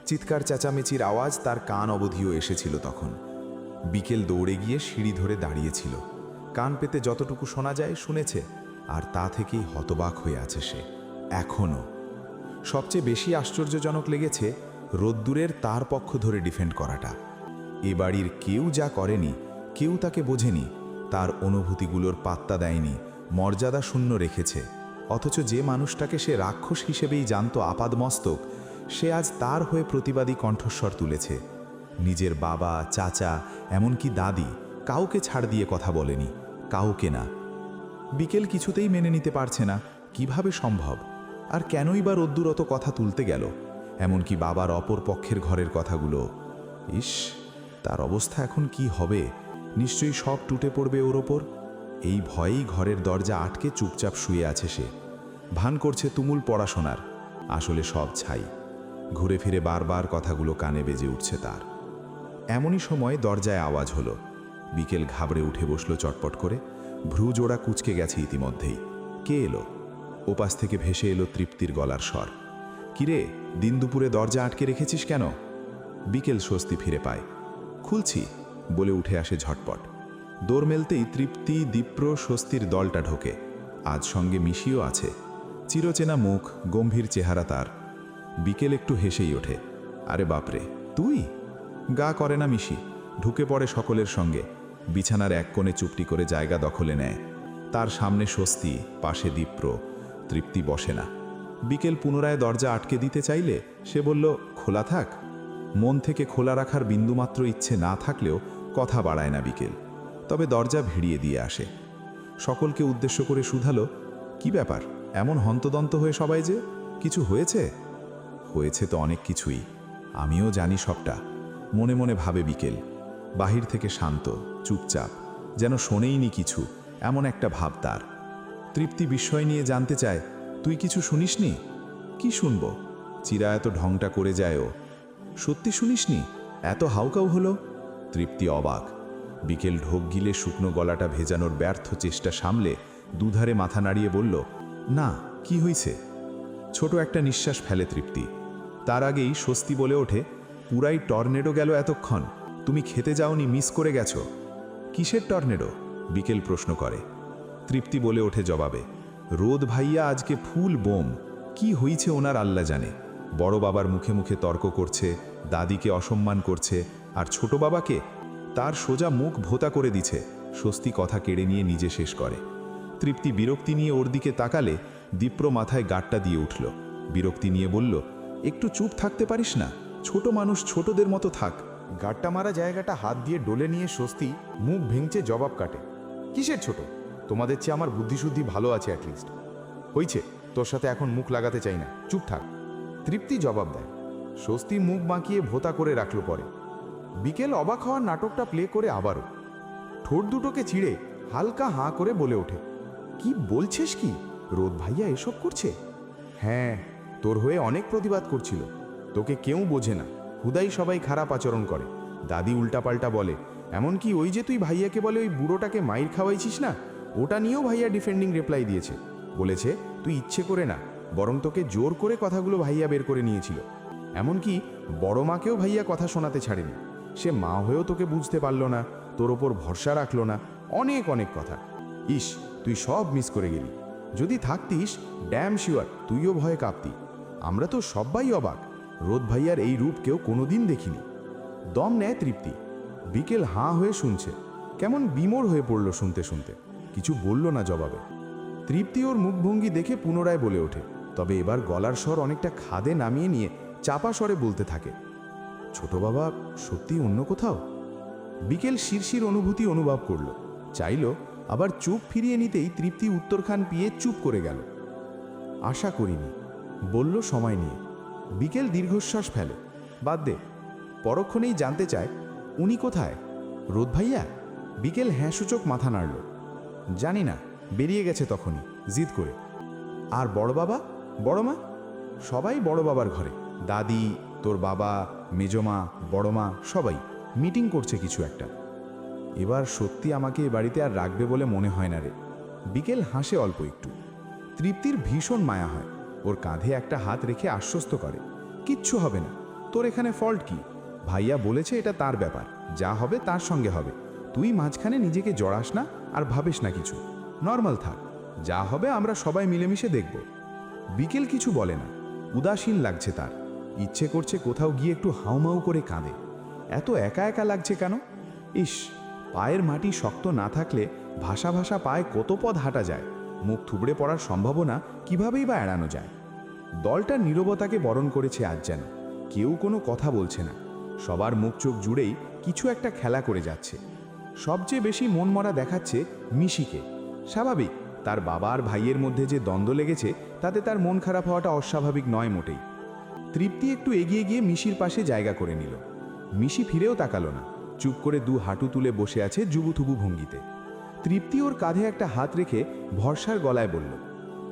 S3: চিৎকার চেঁচামেচির আওয়াজ তার কান অবধিও এসেছিল তখন। বিকেল দৌড়ে গিয়ে সিঁড়ি ধরে দাঁড়িয়েছিল, কান পেতে যতটুকু শোনা যায় শুনেছে, আর তা থেকেই হতবাক হয়ে আছে সে এখনও। সবচেয়ে বেশি আশ্চর্যজনক লেগেছে রোদ্দুরের তার পক্ষ ধরে ডিফেন্ড করাটা। এ বাড়ির কেউ যা করেনি, কেউ তাকে বোঝেনি, তার অনুভূতিগুলোর পাত্তা দেয়নি, মর্যাদা শূন্য রেখেছে। অথচ যে মানুষটাকে সে রাক্ষস হিসেবেই জানত আপাদমস্তক, সে আজ তার হয়ে প্রতিবাদী কণ্ঠস্বর তুলেছে। নিজের বাবা চাচা এমনকি দাদি কাউকে ছাড় দিয়ে কথা বলেনি, কাউকে না। বিকেল কিছুতেই মেনে নিতে পারছে না, কিভাবে সম্ভব? আর কেনই বা রোদ্দুর অত কথা তুলতে গেল, এমনকি বাবার অপর পক্ষের ঘরের কথাগুলো। ইস, তার অবস্থা এখন কি হবে? নিশ্চয়ই সব টুটে পড়বে ওর ওপর। এই ভয়েই ঘরের দরজা আটকে চুপচাপ শুয়ে আছে সে। ভান করছে তুমুল পড়াশোনার, আসলে সব ছাই। ঘুরে ফিরে বারবার কথাগুলো কানে বেজে উঠছে তার। এমনই সময় দরজায় আওয়াজ হলো। বিকেল ঘাবড়ে উঠে বসল চটপট করে, ভ্রু জোড়া কুঁচকে গেছে ইতিমধ্যেই। কে এলো? ওপাশ থেকে ভেসে এলো তৃপ্তির গলার স্বর। কিরে, দিন দুপুরে দরজা আটকে রেখেছিস কেন? বিকেল স্বস্তি ফিরে পায়। খুলছি বলে উঠে আসে ঝটপট। দৌড় মেলতেই তৃপ্তি দীপ্র স্বস্তির দলটা ঢোকে।
S5: আজ সঙ্গে মিশিও আছে। চিরচেনা মুখ, গম্ভীর চেহারা তার। বিকেল একটু হেসেই ওঠে। আরে বাপরে, তুই? গা করে না মিশি, ঢুকে পড়ে সকলের সঙ্গে। বিছানার এক কোণে চুপটি করে জায়গা দখলে নেয়। তার সামনে স্বস্তি, পাশে দীপ্র। তৃপ্তি বসে না। বিকেল পুনরায় দরজা আটকে দিতে চাইলে সে বলল, খোলা থাক। মন থেকে খোলা রাখার বিন্দুমাত্র ইচ্ছে না থাকলেও কথা বাড়ায় না বিকেল, তবে দরজা ভিড়িয়ে দিয়ে আসে। সকলকে উদ্দেশ্য করে শুধালো, কি ব্যাপার, এমন হন্তদন্ত হয়ে সবাই যে? কিছু হয়েছে? হয়েছে তো অনেক কিছুই, আমিও জানি সবটা। মনে মনে ভাবে বিকেল। বাহির থেকে শান্ত, চুপচাপ, যেন শোনেইনি কিছু, এমন একটা ভাব তার। তৃপ্তি বিস্ময় নিয়ে জানতে চায়, তুই কিছু শুনিসনি? কি শুনব? চিরায়ত ঢংটা করে যায় ও। সত্যি শুনিসনি? এত হাউকাউ হলো? তৃপ্তি অবাক। বিকেল ঢোক গিলে শুকনো গলাটা ভেজানোর ব্যর্থ চেষ্টা সামলে দুধারে মাথা নাড়িয়ে বলল, না, কি হইছে? ছোট একটা নিঃশ্বাস ফেলে তৃপ্তি। তার আগেই স্বস্তি বলে ওঠে, পুরাই টর্নেডো গেল এতক্ষণ। তুমি খেতে যাওনি, মিস করে গেছো। কিসের টর্নেডো? বিকেল প্রশ্ন করে। তৃপ্তি বলে ওঠে জবাবে, রোদ ভাইয়া আজকে ফুল বোম। কি হইছে ওনার আল্লাহ জানে। বড় বাবার মুখে মুখে তর্ক করছে, দাদিকে অসম্মান করছে, আর ছোট বাবাকে তার সোজা মুখ ভোতা করে দিছে। স্বস্তি কথা কেড়ে নিয়ে নিজে শেষ করে। তৃপ্তি বিরক্তি নিয়ে ওর দিকে তাকালে দীপ্র মাথায় গাঁটটা দিয়ে উঠল। বিরক্তি নিয়ে বলল, একটু চুপ থাকতে পারিস না? ছোট মানুষ ছোটদের মতো থাক।
S3: গাট্টা মারা জায়গাটা হাত দিয়ে ডলে নিয়ে স্বস্তি মুখ ভেঙচে জবাব কাটে, কিসের ছোট? তোমাদের চেয়ে আমার বুদ্ধিশুদ্ধি ভালো আছে অ্যাটলিস্ট। হইছে, তোর সাথে এখন মুখ লাগাতে চাই না, চুপ থাক। তৃপ্তি জবাব দেয়। স্বস্তি মুখ বাঁকিয়ে ভোতা করে রাখল। পরে বিকেল অবাক হওয়ার নাটকটা প্লে করে আবারও ঠোঁট দুটোকে চিড়ে হালকা হাঁ করে বলে ওঠে, কি বলছিস কি? রোদ ভাইয়া এসব করছে? হ্যাঁ, তোর হয়ে অনেক প্রতিবাদ করছিল। তোকে কেউ বোঝে না, হুদাই সবাই খারাপ আচরণ করে, দাদি উল্টাপাল্টা বলে। এমনকি ওই যে তুই ভাইয়াকে বলে ওই বুড়োটাকে মাইর খাওয়াইছিস না, ওটা নিয়েও ভাইয়া ডিফেন্ডিং রিপ্লাই দিয়েছে। বলেছে তুই ইচ্ছে করে না, বরং তোকে জোর করে কথাগুলো ভাইয়া বের করে নিয়েছিল। এমনকি বড় মাকেও ভাইয়া কথা শোনাতে ছাড়েনি। সে মা হয়েও তোকে বুঝতে পারল না, তোর ওপর ভরসা রাখলো না, অনেক অনেক কথা। ইস, তুই সব মিস করে গেলি। যদি থাকতিস, ড্যাম শিওর তুইও ভয়ে কাঁপতি। আমরা তো সবাই অবাক, রোদ ভাইয়ার এই রূপ কেউ কোনোদিন দেখিনি। দম নেয় তৃপ্তি। বিকেল হাঁ হয়ে শুনছে, কেমন বিমোড় হয়ে পড়ল শুনতে শুনতে। কিছু বলল না জবাবে। তৃপ্তি ওর মুখভঙ্গি দেখে পুনরায় বলে ওঠে, তবে এবার গলার স্বর অনেকটা খাদে নামিয়ে নিয়ে চাপা স্বরে বলতে থাকে, ছোট বাবা সত্যি অন্য কোথাও? বিকেল শিরশির অনুভূতি অনুভব করল, চাইল, আবার চোখ ফিরিয়ে নিতেই তৃপ্তি উত্তরখান পিয়ে চুপ করে গেল। আশা করিনি, বলল সময় নিয়ে। বিকেল দীর্ঘশ্বাস ফেলে, বাদ দে। পরক্ষণেই জানতে চায়, উনি কোথায়? রোদ ভাইয়া? বিকেল হ্যাঁ সূচক মাথা নাড়ল। জানি না, বেরিয়ে গেছে তখনই জিদ করে। আর বড় বাবা, বড় মা? সবাই বড় বাবার ঘরে। দাদি, তোর বাবা, মেজমা, বড় মা সবাই মিটিং করছে কিছু একটা। এবার সত্যি আমাকে এ বাড়িতে আর রাখবে বলে মনে হয় না রে। বিকেল হাসে অল্প একটু। তৃপ্তির ভীষণ মায়া হয়, ওর কাঁধে একটা হাত রেখে আশ্বস্ত করে, কিচ্ছু হবে না, তোর এখানে ফল্ট কি? ভাইয়া বলেছে এটা তার ব্যাপার, যা হবে তার সঙ্গে হবে। তুই মাঝখানে নিজেকে জড়াস না আর ভাবিস না কিছু, নর্মাল থাক, যা হবে আমরা সবাই মিলেমিশে দেখব। বিকেল কিছু বলে না, উদাসীন লাগছে তার। ইচ্ছে করছে কোথাও গিয়ে একটু হাউমাউ করে কাঁদে। এত একা একা লাগছে কেন? ইস, পায়ের মাটি শক্ত না থাকলে ভাষা ভাষা পায়ে কত পথ হাঁটা যায়, মুখ থুবড়ে পড়ার সম্ভাবনা কিভাবেই বা এড়ানো যায়। দলটা নীরবতাকে বরণ করেছে আজ যেন, কেউ কোনো কথা বলছে না। সবার মুখ চোখ জুড়েই কিছু একটা খেলা করে যাচ্ছে। সবচেয়ে বেশি মনমরা দেখাচ্ছে মিশিকে। স্বাভাবিক, তার বাবা আর ভাইয়ের মধ্যে যে দ্বন্দ্ব লেগেছে তাতে তার মন খারাপ হওয়াটা অস্বাভাবিক নয় মোটেই। তৃপ্তি একটু এগিয়ে গিয়ে মিশির পাশে জায়গা করে নিল। মিশি ফিরেও তাকালো না, চুপ করে দু হাঁটু তুলে বসে আছে জুবুথুবু ভঙ্গিতে। তৃপ্তি ওর কাঁধে একটা হাত রেখে ভরসার গলায় বলল,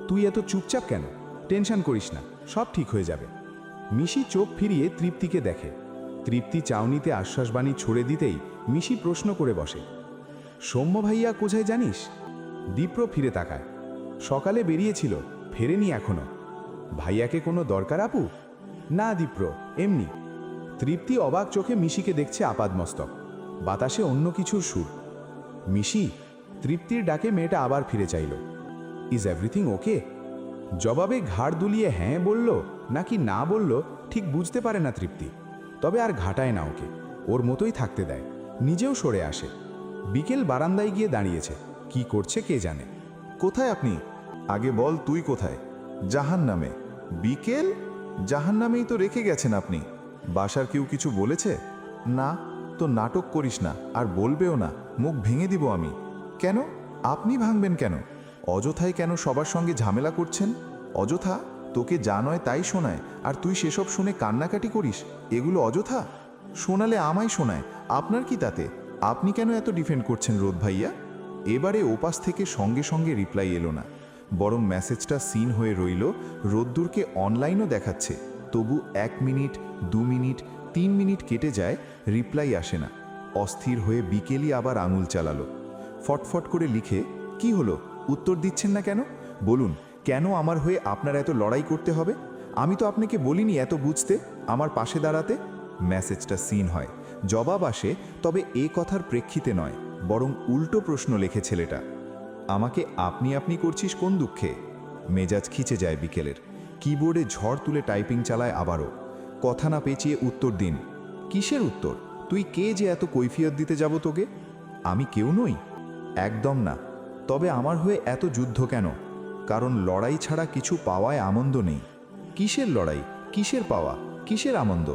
S3: তুই এত চুপচাপ কেন? টেনশন করিস না, সব ঠিক হয়ে যাবে। মিশি চোখ ফিরিয়ে তৃপ্তিকে দেখে। তৃপ্তি চাউনিতে আশ্বাসবাণী ছড়ে দিতেই মিশি প্রশ্ন করে বসে, সৌম্য ভাইয়া কোথায় জানিস? দীপ্র ফিরে তাকায়। সকালে বেরিয়েছিল, ফেরেনি এখনো। ভাইয়াকে কোনো দরকার আপু? না দীপ্র, এমনি। তৃপ্তি অবাক চোখে মিশিকে দেখছে আপাদমস্তক। বাতাসে অন্য কিছুর সুর। মিশি? তৃপ্তির ডাকে মেয়েটা আবার ফিরে চাইল।
S5: Is everything okay? জবাবে ঘাড় দুলিয়ে হ্যাঁ বলল নাকি না বলল ঠিক বুঝতে পারে না তৃপ্তি। তবে আর ঘাটায় না ওকে, ওর মতোই থাকতে দেয়, নিজেও সরে আসে। বিকেল বারান্দায় গিয়ে দাঁড়িয়েছে, কি করছে কে জানে।
S1: কোথায় আপনি? আগে বল তুই কোথায়? জাহান্নামে। বিকেল? জাহান্নামেই তো রেখে গেছেন আপনি। বাসার কেউ কিছু বলেছে? না। তো নাটক করিস না, আর বলবেও না, মুখ ভেঙে দিব আমি। কেন? আপনি ভাঙবেন কেন? অযথায় কেন সবার সঙ্গে ঝামেলা করছেন? অযথা? তোকে যা নয় তাই শোনায়, আর তুই সেসব শুনে কান্নাকাটি করিস। এগুলো অযথা? শোনালে আমায় শোনায়, আপনার কি তাতে? আপনি কেন এত ডিফেন্ড করছেন রোদ ভাইয়া? এবারে ওপাশ থেকে সঙ্গে সঙ্গে রিপ্লাই এলো না, বরং মেসেজটা সিন হয়ে রইল। রোদ্দুরকে অনলাইনও দেখাচ্ছে, তবু 1 মিনিট, 2 মিনিট, 3 মিনিট কেটে যায়, রিপ্লাই আসে না। অস্থির হয়ে বিকেলই আবার আঙুল চালালো। ফটফট করে লিখে, কি হলো, উত্তর দিচ্ছেন না কেন? বলুন, কেন আমার হয়ে আপনার এত লড়াই করতে হবে? আমি তো আপনাকে বলিনি এত বুঝতে, আমার পাশে দাঁড়াতে। মেসেজটা সিন হয়, জবাব আসে, তবে এ কথার প্রেক্ষিতে নয়, বরং উল্টো প্রশ্ন লেখে ছেলেটা। আমাকে আপনি আপনি করছিস কোন দুঃখে? মেজাজ খিচে যায় বিকেলের। কিবোর্ডে ঝড় তুলে টাইপিং চালায় আবারও। কথা না পেঁচিয়ে উত্তর দিন। কিসের উত্তর? তুই কে যে এত কৈফিয়ত দিতে যাব তোকে? আমি কেউ নই? একদম না। তবে আমার হয়ে এত যুদ্ধ কেন? কারণ লড়াই ছাড়া কিছু পাওয়ায় আনন্দ নেই। কিসের লড়াই, কিসের পাওয়া, কিসের আনন্দ?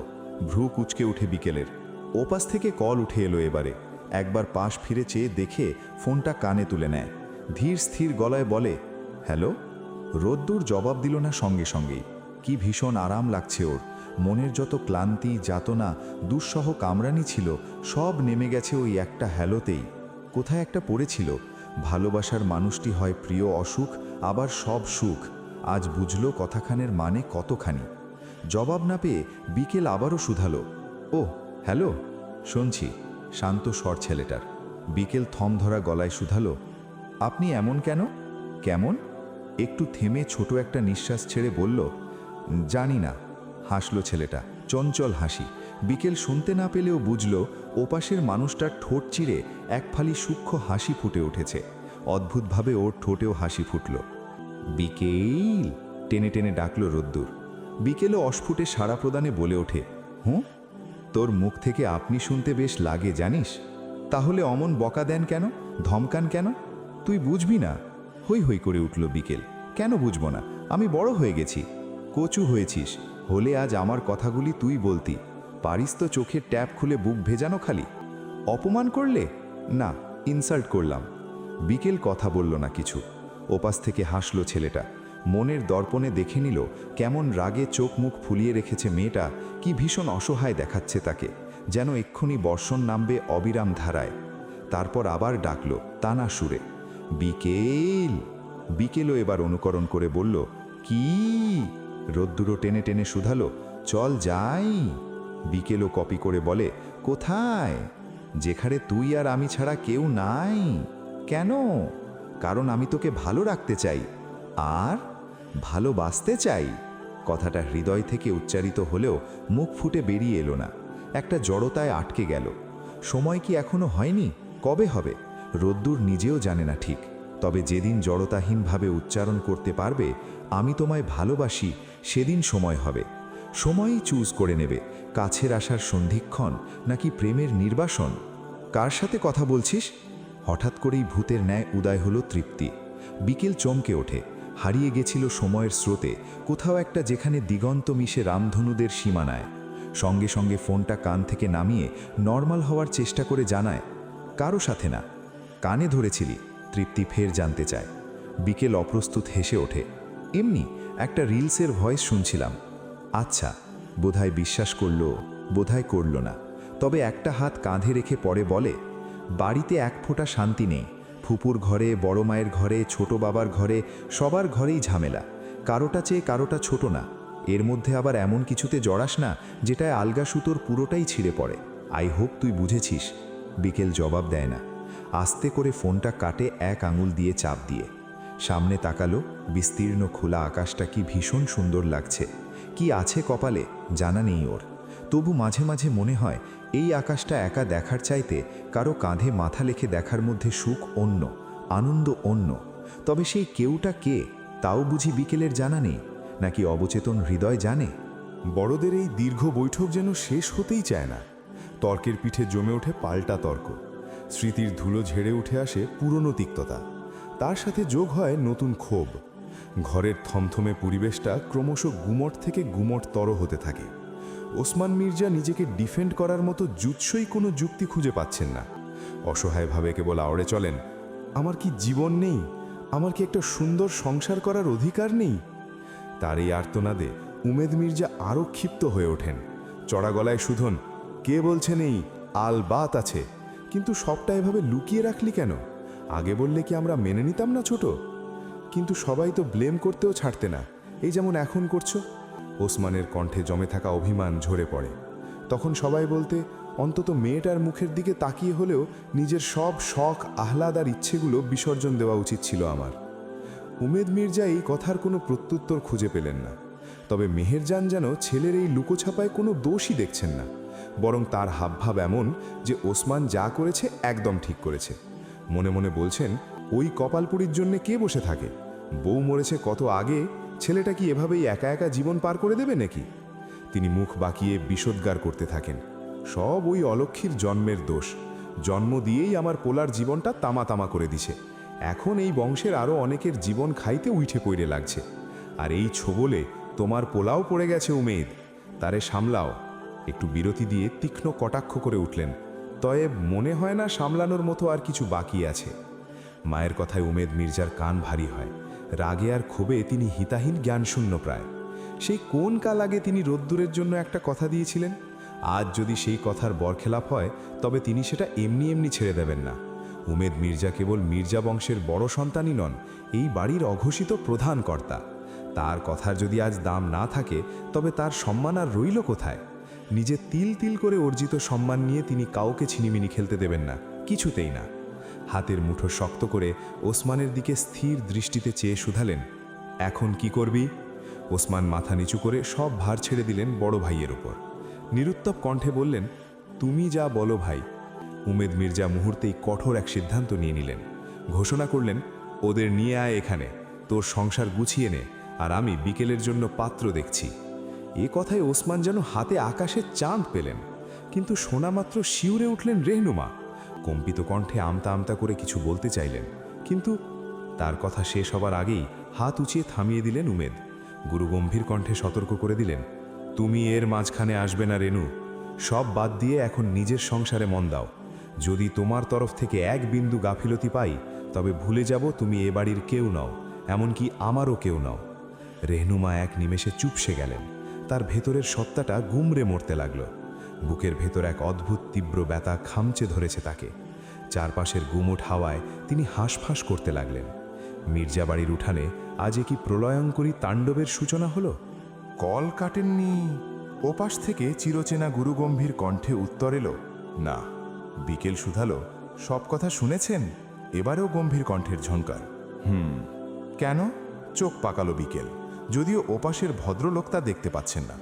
S1: ভ্রু কুঁচকে উঠে বিকেলের। ওপাশ থেকে কল উঠে এলো এবারে। একবার পাশ ফিরে চেয়ে দেখে ফোনটা কানে তুলে নেয়। ধীর স্থির গলায় বলে, হ্যালো। রোদ্দুর জবাব দিল না সঙ্গে সঙ্গেই। কি ভীষণ আরাম লাগছে ওর। মনের যত ক্লান্তি, যাতনা, দুঃসহ কামরানি ছিল, সব নেমে গেছে ওই একটা হ্যালোতেই। কোথায় একটা পড়েছিল, ভালোবাসার মানুষটি হয় প্রিয় অসুখ, আবার সব সুখ। আজ বুঝল কথাখানের মানে কতখানি। জবাব না পেয়ে বিকেল আবারও শুধালো, ও হ্যালো, শুনছি। শান্ত স্বর ছেলেটার। বিকেল থম ধরা গলায় শুধালো, আপনি এমন কেন? কেমন? একটু থেমে ছোট একটা নিঃশ্বাস ছেড়ে বলল, জানি না। হাসল ছেলেটা, চঞ্চল হাসি। বিকেল শুনতে না পেলেও বুঝল ওপাশের মানুষটার ঠোঁট চিরে এক ফালি সূক্ষ্ম হাসি ফুটে উঠেছে। অদ্ভুতভাবে ওর ঠোঁটেও হাসি ফুটল। বিকেল টেনে টেনে ডাকল রোদ্দুর। বিকেলও অস্ফুটে সাড়া প্রদানে বলে ওঠে, হুঁ, তোর মুখ থেকে আপনি শুনতে বেশ লাগে জানিস। তাহলে অমন বকা দেন কেন, ধমকান কেন? তুই বুঝবি না? হই হই করে উঠল বিকেল। কেন বুঝবো না? আমি বড় হয়ে গেছি। কচু হয়েছিস, হলে আজ আমার কথাগুলি তুই বলতি। পারিস তো চোখের ট্যাপ খুলে বুক ভেজানো খালি। অপমান করলে? না, ইনসাল্ট করলাম। বিকেল কথা বলল না কিছু। ওপাশ থেকে হাসল ছেলেটা। মনের দর্পণে দেখে নিল কেমন রাগে চোখ মুখ ফুলিয়ে রেখেছে মেয়েটা, কি ভীষণ অসহায় দেখাচ্ছে তাকে, যেন এক্ষুনি বর্ষণ নামবে অবিরাম ধারায়। তারপর আবার ডাকল টানা সুরে, বিকেল। বিকেলও এবার অনুকরণ করে বলল, কি? রোদ্দুরও টেনে টেনে শুধালো, চল যাই। বিকেলও কপি করে বলে, কোথায়? যেখানে তুই আর আমি ছাড়া কেউ নাই। কেন? কারণ আমি তোকে ভালো রাখতে চাই, আর ভালোবাসতে চাই। কথাটা হৃদয় থেকে উচ্চারিত হলেও মুখ ফুটে বেরিয়ে এলো না। একটা জড়তায় আটকে গেল। সময় কি এখনো হয়নি? কবে হবে? রোদ্দুর নিজেও জানে না ঠিক। তবে যেদিন জড়তাহীনভাবে উচ্চারণ করতে পারবে, আমি তোমায় ভালোবাসি, সেদিন সময় হবে। সময়ই চুজ করে নেবে কাছের আসার সন্ধিক্ষণ নাকি প্রেমের নির্বাসন। কার সাথে কথা বলছিস? হঠাৎ করেই ভূতের ন্যায় উদয় হলো তৃপ্তি। বিকেল চমকে ওঠে। হারিয়ে গেছিল সময়ের স্রোতে কোথাও একটা, যেখানে দিগন্ত মিশে রামধনুদের সীমানায়। সঙ্গে সঙ্গে ফোনটা কান থেকে নামিয়ে নর্মাল হওয়ার চেষ্টা করে জানায়, কারো সাথে না। কানে ধরেছিলি? তৃপ্তি ফের জানতে চায়। বিকেল অপ্রস্তুত হেসে ওঠে, এমনি একটা রিলসের ভয়েস শুনছিলাম। আচ্ছা, বোধহয় বিশ্বাস করল, বোধহয় করল না। তবে একটা হাত কাঁধে রেখে পরে বলে, বাড়িতে এক ফোঁটা শান্তি নেই। ফুপুর ঘরে, বড় মায়ের ঘরে, ছোট বাবার ঘরে, সবার ঘরেই ঝামেলা। কারোটা চেয়ে কারোটা ছোট না। এর মধ্যে আবার এমন কিছুতে জড়াস না যেটায় আলগা সুতোর পুরোটাই ছিঁড়ে পড়ে। আই হোপ তুই বুঝেছিস। বিকেল জবাব দেয় না। আস্তে করে ফোনটা কাটে এক আঙুল দিয়ে চাপ দিয়ে। সামনে তাকালো। বিস্তীর্ণ খোলা আকাশটা কি ভীষণ সুন্দর লাগছে। কি আছে কপালে জানা নেই ওর। তবু মাঝে মাঝে মনে হয় এই আকাশটা একা দেখার চাইতে কারো কাঁধে মাথা রেখে দেখার মধ্যে সুখ অন্য, আনন্দ অন্য।
S5: তবে সেই কেউটা কে তাও বুঝি বিকেলের জানা নেই, নাকি অবচেতন হৃদয় জানে?
S3: বড়দের এই দীর্ঘ বৈঠক যেন শেষ হতেই চায় না। তর্কের পিঠে জমে ওঠে পাল্টা তর্ক, স্মৃতির ধুলো ঝেড়ে উঠে আসে পুরনো তিক্ততা, তার সাথে যোগ হয় নতুন ক্ষোভ। ঘরের থমথমে পরিবেশটা ক্রমশ গুমট থেকে গুমটতর হতে থাকে। ওসমান মির্জা নিজেকে ডিফেন্ড করার মতো জুৎসই কোনো যুক্তি খুঁজে পাচ্ছেন না। অসহায়ভাবে কেবল আওড়ে চলেন, আমার কি জীবন নেই? আমার কি একটা সুন্দর সংসার করার অধিকার নেই? তার এই আর্তনাদে উমেদ মির্জা আরও ক্ষিপ্ত হয়ে ওঠেন। চড়া গলায় শুধন, কে বলছে নেই? আলবাত আছে, কিন্তু সবটা এভাবে লুকিয়ে রাখলি কেন? আগে বললে কি আমরা মেনে নিতাম না ছোট? কিন্তু সবাই তো ব্লেম করতেও ছাড়তে না, এই যেমন এখন করছো। ওসমানের কণ্ঠে জমে থাকা অভিমান ঝরে পড়ে। তখন সবাই বলতে, অন্তত মেয়েটার মুখের দিকে তাকিয়ে হলেও নিজের সব শখ আহ্লাদ আর ইচ্ছেগুলো বিসর্জন দেওয়া উচিত ছিল আমার। উমেদ মির্জা এই কথার কোনো প্রত্যুত্তর খুঁজে পেলেন না। তবে মেহেরজান যেন ছেলের এই লুকোছাপায় কোনো দোষই দেখছেন না, বরং তার হাবভাব এমন যে ওসমান যা করেছে একদম ঠিক করেছে। মনে মনে বলছেন, ওই কপালপুরীর জন্যে কে বসে থাকে? বউ মরেছে কত আগে, ছেলেটা কি এভাবেই একা একা জীবন পার করে দেবে নাকি? তিনি মুখ বাঁকিয়ে বিষোদ্গার করতে থাকেন, সব ওই অলক্ষীর জন্মের দোষ। জন্ম দিয়েই আমার পোলার জীবনটা তামা তামা করে দিছে। এখন এই বংশের আরও অনেকের জীবন খাইতে উঠে পড়ে লাগছে। আর এই ছোবলে তোমার পোলাও পড়ে গেছে উমেদ, তারে সামলাও। একটু বিরতি দিয়ে তীক্ষ্ণ কটাক্ষ করে উঠলেন, তয়েব মনে হয় না সামলানোর মতো আর কিছু বাকি আছে। মায়ের কথায় উমেদ মির্জার কান ভারী হয়। রাগে আর ক্ষোভে তিনি হিতাহীন জ্ঞানশূন্য প্রায়। সেই কোন কাল আগে তিনি রোদ্দুরের জন্য একটা কথা দিয়েছিলেন, আজ যদি সেই কথার বরখেলাপ হয় তবে তিনি সেটা এমনি এমনি ছেড়ে দেবেন না। উমেদ মির্জা কেবল মির্জা বংশের বড় সন্তানই নন, এই বাড়ির অঘোষিত প্রধান কর্তা। তার কথার যদি আজ দাম না থাকে তবে তার সম্মান আর রইল কোথায়? নিজে তিল তিল করে অর্জিত সম্মান নিয়ে তিনি কাউকে ছিনিমিনি খেলতে দেবেন না, কিছুতেই না। হাতের মুঠো শক্ত করে ওসমানের দিকে স্থির দৃষ্টিতে চেয়ে শুধালেন, এখন কি করবি? ওসমান মাথা নিচু করে সব ভার ছেড়ে দিলেন বড় ভাইয়ের উপর। নিরুত্তপ কণ্ঠে বললেন, তুমি যা বলো ভাই। উমেদ মির্জা মুহূর্তেই কঠোর এক সিদ্ধান্ত নিয়ে নিলেন। ঘোষণা করলেন, ওদের নিয়ে আয় এখানে, তোর সংসার গুছিয়ে নে, আর আমি বিকেলের জন্য পাত্র দেখছি। এ কথায় ওসমান যেন হাতে আকাশের চাঁদ পেলেন, কিন্তু শোনা মাত্র শিউরে উঠলেন রেহনুমা। কম্পিত কণ্ঠে আমতা আমতা করে কিছু বলতে চাইলেন, কিন্তু তার কথা শেষ হবার আগেই হাত উঁচিয়ে থামিয়ে দিলেন উমেদ। গুরুগম্ভীর কণ্ঠে সতর্ক করে দিলেন, তুমি এর মাঝখানে আসবে না রেনু। সব বাদ দিয়ে এখন নিজের সংসারে মন দাও। যদি তোমার তরফ থেকে এক বিন্দু গাফিলতি পাই তবে ভুলে যাব তুমি এ বাড়ির কেউ নও, এমনকি আমারও কেউ নও। রেহনুমা এক নিমেষে চুপসে গেলেন। তার ভেতরের সত্তাটা গুমরে মরতে লাগল। বুকের ভেতর এক অদ্ভুত তীব্র ব্যথা খামচে ধরেছে তাকে। চারপাশের গুমোট হাওয়ায় তিনি হাঁসফাঁস করতে লাগলেন। মির্জা বাড়ির উঠানে আজ কি প্রলয়ঙ্করী তাণ্ডবের সূচনা হলো? কল কাটেননি। ওপাশ থেকে চিরচেনা গুরুগম্ভীর কণ্ঠে উত্তর এলো, না। বিকেল শুধালো, সব কথা শুনেছেন? এবারেও গম্ভীর কণ্ঠের ঝঙ্কার, কেন? চোখ পাকালো বিকেল, যদিও ওপাশের ভদ্রলোক তা দেখতে পাচ্ছেন না।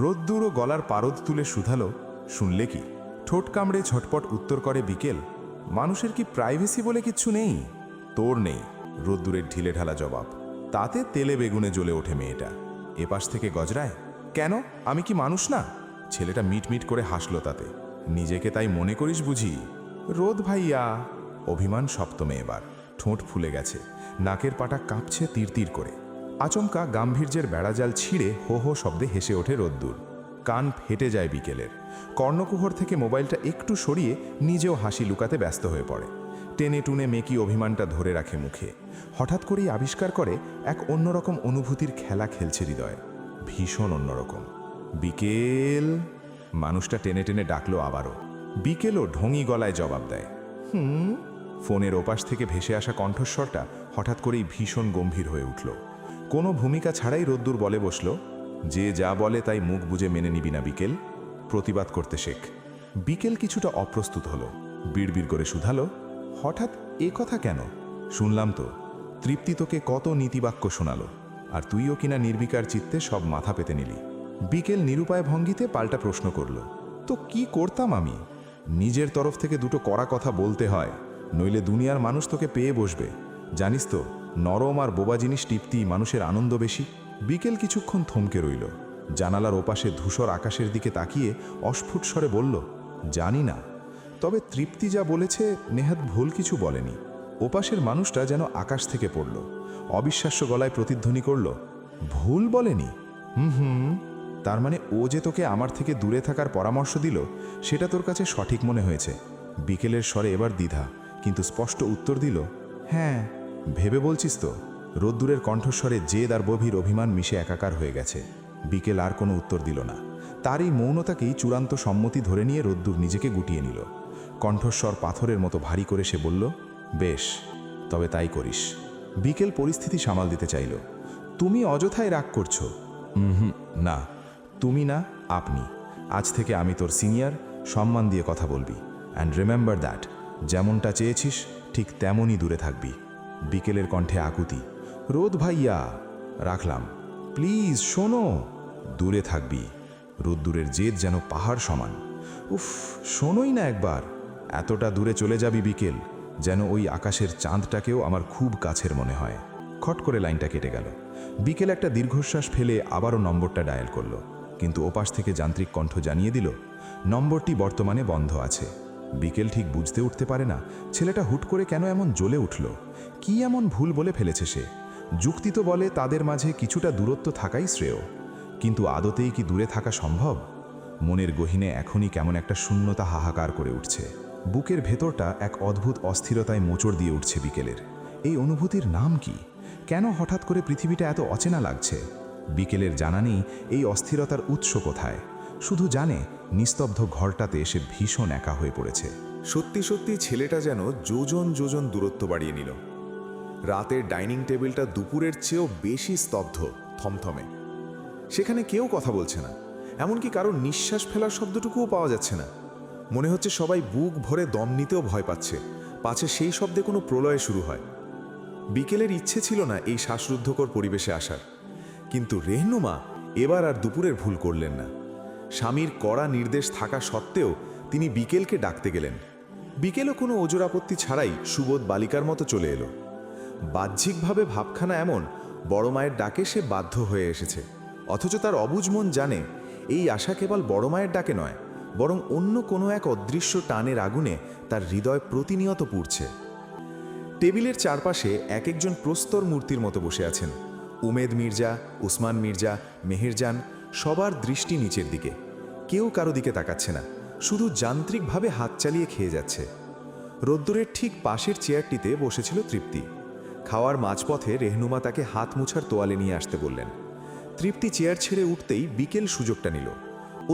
S3: রোদ্দুর ও গলার পারদ তুলে শুধালো, শুনলে কি? ঠোঁট কামড়ে ঝটপট উত্তর করে বিকেল, মানুষের কি প্রাইভেসি বলে কিচ্ছু নেই? তোর নেই, রোদ্দুরের ঢিলে ঢালা জবাব। তাতে তেলে বেগুনে জ্বলে ওঠে মেয়েটা। এপাশ থেকে গজরায়, কেন? আমি কি মানুষ না? ছেলেটা মিটমিট করে হাসল তাতে। নিজেকে তাই মনে করিস বুঝি? রোদ ভাইয়া। অভিমান সপ্তমে এবার, ঠোঁট ফুলে গেছে, নাকের পাটা কাঁপছে তীর করে। আচমকা গাম্ভীর্যের বেড়াজাল ছিঁড়ে হো হো শব্দে হেসে ওঠে রোদ্দুর। কান ফেটে যায় বিকেলের। কর্ণকুহর থেকে মোবাইলটা একটু সরিয়ে নিজেও হাসি লুকাতে ব্যস্ত হয়ে পড়ে। টেনে টুনে মেকি অভিমানটা ধরে রাখে মুখে। হঠাৎ করেই আবিষ্কার করে এক অন্যরকম অনুভূতির খেলা খেলছে হৃদয়ে, ভীষণ অন্যরকম। বিকেল। মানুষটা টেনে টেনে ডাকলো আবারও। বিকেলও ঢঙি গলায় জবাব দেয়, ফোনের ওপাশ থেকে ভেসে আসা কণ্ঠস্বরটা হঠাৎ করেই ভীষণ গম্ভীর হয়ে উঠল। কোনো ভূমিকা ছাড়াই রোদ্দুর বলে বসল, যে যা বলে তাই মুখ বুজে মেনে নিবি না বিকেল, প্রতিবাদ করতে শেখ। বিকেল কিছুটা অপ্রস্তুত হলো, বিড়বিড় করে শুধালো, হঠাৎ এ কথা কেন? শুনলাম তো, তৃপ্তি তোকে কত নীতিবাক্য শোনালো, আর তুইও কিনা নির্বিকার চিত্তে সব মাথা পেতে নিলি। বিকেল নিরুপায় ভঙ্গিতে পাল্টা প্রশ্ন করল, তো কি করতাম আমি? নিজের তরফ থেকে দুটো কড়া কথা বলতে হয়, নইলে দুনিয়ার মানুষ তোকে পেয়ে বসবে। জানিস তো,
S5: নরম আর বোবা জিনিস টিপতি মানুষের আনন্দ বেশি। বিকেল কিছুক্ষণ থমকে রইল, জানালার ওপাশে ধূসর আকাশের দিকে তাকিয়ে অস্ফুট স্বরে বলল, জানি না, তবে তৃপ্তি যা বলেছে নেহাত ভুল কিছু বলেনি। ওপাশের মানুষটা যেন আকাশ থেকে পড়ল, অবিশ্বাস্য গলায় প্রতিধ্বনি করল, ভুল বলেনি? তার মানে ও যে তোকে আমার থেকে দূরে থাকার পরামর্শ দিল সেটা তোর কাছে সঠিক মনে হয়েছে। বিকেলের স্বরে এবার দ্বিধা, কিন্তু স্পষ্ট উত্তর দিল, হ্যাঁ। ভেবে বলছিস তো? রোদ্দুরের কণ্ঠস্বরে জেদ আর গভীর অভিমান মিশে একাকার হয়ে গেছে। বিকেল আর কোনো উত্তর দিল না। তার এই মৌনতাকেই চূড়ান্ত সম্মতি ধরে নিয়ে রোদ্দুর নিজেকে গুটিয়ে নিল। কণ্ঠস্বর পাথরের মতো ভারী করে সে বলল, বেশ, তবে তাই করিস। বিকেল পরিস্থিতি সামাল দিতে চাইল। তুমি অযথাই রাগ করছো। না, তুমি না, আপনি। আজ থেকে আমি তোর সিনিয়র, সম্মান দিয়ে কথা বলবি। অ্যান্ড রিমেম্বার দ্যাট, যেমনটা চেয়েছিস ঠিক তেমনই দূরে থাকবি। বিকেলের কণ্ঠে আকুতি, রোদ ভাইয়া, রাখলাম, প্লিজ শোনো, দূরে থাকবি। রোদ্দুরের জেদ যেন পাহাড় সমান। উফ, শোনোই না একবার। এতটা দূরে চলে যাবি বিকেল, যেন ওই আকাশের চাঁদটাকেও আমার খুব কাছের মনে হয়। খট করে লাইনটা কেটে গেল। বিকেল একটা দীর্ঘশ্বাস ফেলে আবারও নম্বরটা ডায়াল করলো, কিন্তু ওপাশ থেকে যান্ত্রিক কণ্ঠ জানিয়ে দিল, নম্বরটি বর্তমানে বন্ধ আছে। বিকেল ঠিক বুঝতে উঠতে পারে না ছেলেটা হুট করে কেন এমন জ্বলে উঠল। কি এমন ভুল বলে ফেলেছে সে? যুক্তি তো বলে তাদের মাঝে কিছুটা দূরত্ব থাকাই শ্রেয়, কিন্তু আদতেই কি দূরে থাকা সম্ভব? মনের গহীনে এখনই কেমন একটা শূন্যতা হাহাকার করে উঠছে। বুকের ভেতরটা এক অদ্ভুত অস্থিরতায় মোচড় দিয়ে উঠছে বিকেলের। এই অনুভূতির নাম কি? কেন হঠাৎ করে পৃথিবীটা এত অচেনা লাগছে? বিকেলের জানা নেই এই অস্থিরতার উৎস কোথায়। শুধু জানে নিস্তব্ধ ঘরটাতে সে ভীষণ একা হয়ে পড়েছে।
S3: সত্যি সত্যি ছেলেটা যেন যোজন যোজন দূরত্ব বাড়িয়ে নিল। রাতের ডাইনিং টেবিলটা দুপুরের চেয়েও বেশি স্তব্ধ, থমথমে। সেখানে কেউ কথা বলছে না, এমনকি কারোর নিঃশ্বাস ফেলার শব্দটুকুও পাওয়া যাচ্ছে না। মনে হচ্ছে সবাই বুক ভরে দম নিতেও ভয় পাচ্ছে, পাছে সেই শব্দে কোনো প্রলয় শুরু হয়। বিকেলের ইচ্ছে ছিল না এই শ্বাসরুদ্ধকর পরিবেশে আসার, কিন্তু রেহনুমা এবার আর দুপুরের ভুল করলেন না। স্বামীর কড়া নির্দেশ থাকা সত্ত্বেও তিনি বিকেলকে ডাকতে গেলেন। বিকেলও কোনো ওজর আপত্তি ছাড়াই সুবোধ বালিকার মতো চলে এলো। বাহ্যিকভাবে ভাবখানা এমন, বড় মায়ের ডাকে সে বাধ্য হয়ে এসেছে, অথচ তার অবুঝ মন জানে এই আশা কেবল বড় মায়ের ডাকে নয়, বরং অন্য কোনো এক অদৃশ্য টানের আগুনে তার হৃদয় প্রতিনিয়ত পুড়ছে। টেবিলের চারপাশে এক একজন প্রস্তর মূর্তির মতো বসে আছেন। উমেদ মির্জা, উসমান মির্জা, মেহেরজান, সবার দৃষ্টি নিচের দিকে। কেউ কারো দিকে তাকাচ্ছে না, শুধু যান্ত্রিকভাবে হাত চালিয়ে খেয়ে যাচ্ছে। রোদ্দুরের ঠিক পাশের চেয়ারটিতে বসেছিল তৃপ্তি। খাওয়ার মাঝপথে রেহনুমা তাকে হাত মুছার তোয়ালে নিয়ে আসতে বললেন। তৃপ্তি চেয়ার ছেড়ে উঠতেই বিকেল সুযোগটা নিল।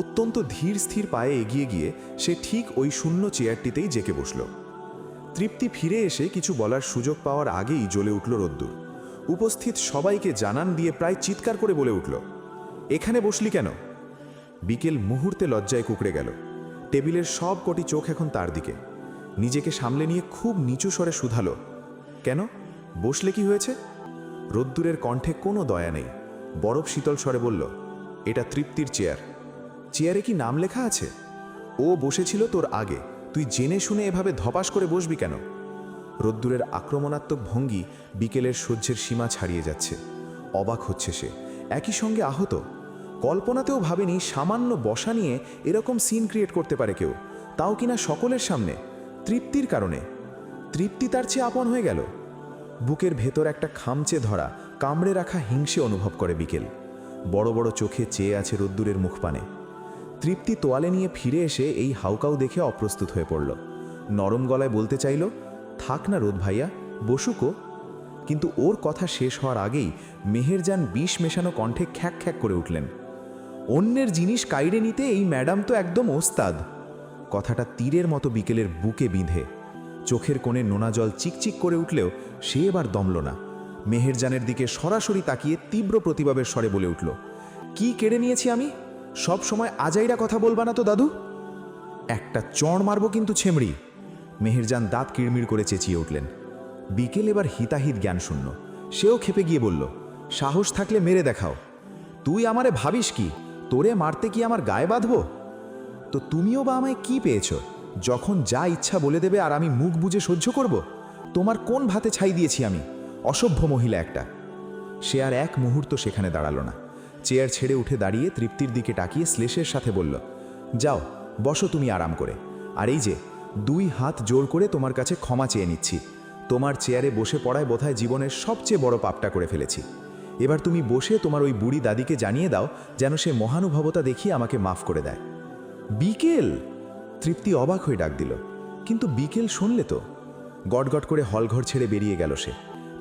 S3: অত্যন্ত ধীর স্থির পায়ে এগিয়ে গিয়ে সে ঠিক ওই শূন্য চেয়ারটিতেই জেকে বসল। তৃপ্তি ফিরে এসে কিছু বলার সুযোগ পাওয়ার আগেই জ্বলে উঠল রোদ্দুর। উপস্থিত সবাইকে জানান দিয়ে প্রায় চিৎকার করে বলে উঠল, এখানে বসলি কেন? বিকেল মুহূর্তে লজ্জায় কুঁকড়ে গেল। টেবিলের সব কটি চোখ এখন তার দিকে। নিজেকে সামলে নিয়ে খুব নিচু স্বরে শুধালো, কেন? বসলে কি হয়েছে? রোদ্দুরের কণ্ঠে কোনো দয়া নেই, বরফ শীতল স্বরে বলল, এটা তৃপ্তির চেয়ার। চেয়ারে কি নাম লেখা আছে? ও বসেছিল তোর আগে, তুই জেনে শুনে এভাবে ধপাস করে বসবি কেন? রোদ্দুরের আক্রমণাত্মক ভঙ্গি বিকেলের সহ্যের সীমা ছাড়িয়ে যাচ্ছে। অবাক হচ্ছে সে, একই সঙ্গে আহত। কল্পনাতেও ভাবেনি সামান্য বসা নিয়ে এরকম সিন ক্রিয়েট করতে পারে কেউ, তাও কিনা সকলের সামনে, তৃপ্তির কারণে। তৃপ্তি তার চেয়ে আপন হয়ে গেল। বুকের ভেতর একটা খামচে ধরা, কামড়ে রাখা হিংসে অনুভব করে বিকেল। বড় বড় চোখে চেয়ে আছে রোদ্দুরের মুখপানে। তৃপ্তি তোয়ালে নিয়ে ফিরে এসে এই হাউকাউ দেখে অপ্রস্তুত হয়ে পড়ল। নরম গলায় বলতে চাইল, থাক না রোদ ভাইয়া, বসুকো। কিন্তু ওর কথা শেষ হওয়ার আগেই মেহেরজান বিষ মেশানো কণ্ঠে খ্যাক খ্যাক করে উঠলেন, অন্যের জিনিস কাইড়ে নিতে এই ম্যাডাম তো একদম ওস্তাদ। কথাটা তীরের মতো বিকেলের বুকে বিঁধে। চোখের কোণে নোনা জল চিকচিক করে উঠলেও সে এবার দমল না। মেহেরজানের দিকে সরাসরি তাকিয়ে তীব্র প্রতিবাদের স্বরে বলে উঠল, কি কেড়ে নিয়েছি আমি? সব সময় আজাইরা কথা বলবা না তো দাদু। একটা চড় মারব কিন্তু ছেমড়ি। মেহেরজান দাঁত কিড়মিড় করে চেঁচিয়ে উঠলেন। বিকেল এবার হিতাহিত জ্ঞান শূন্য। সেও খেপে গিয়ে বলল, সাহস থাকলে মেরে দেখাও। তুই আমারে ভাবিস কি তোরে মারতে কি আমার গায়ে বাঁধব? তো তুমিও বা আমায় কি পেয়েছ? যখন যা ইচ্ছা বলে দেবে আর আমি মুখ বুজে সহ্য করব? তোমার কোন ভাতে ছাই দিয়েছি আমি?
S2: অসভ্য মহিলা একটা। সে আর এক মুহূর্ত সেখানে দাঁড়ালো না। চেয়ার ছেড়ে উঠে দাঁড়িয়ে তৃপ্তির দিকে তাকিয়ে শ্লেষের সাথে বলল, যাও বসো তুমি আরাম করে। আর এই যে 2 হাত জোর করে তোমার কাছে ক্ষমা চেয়ে নিচ্ছি। তোমার চেয়ারে বসে পড়ায় বোধহয় জীবনের সবচেয়ে বড় পাপটা করে ফেলেছি। এবার তুমি বসে তোমার ওই বুড়ি দাদিকে জানিয়ে দাও যেন সে মহানুভবতা দেখিয়ে আমাকে মাফ করে দেয়। বিকেল! তৃপ্তি অবাক হয়ে ডাক দিল, কিন্তু বিকেল শুনলে তো। গটগট করে হলঘর ছেড়ে বেরিয়ে গেল সে।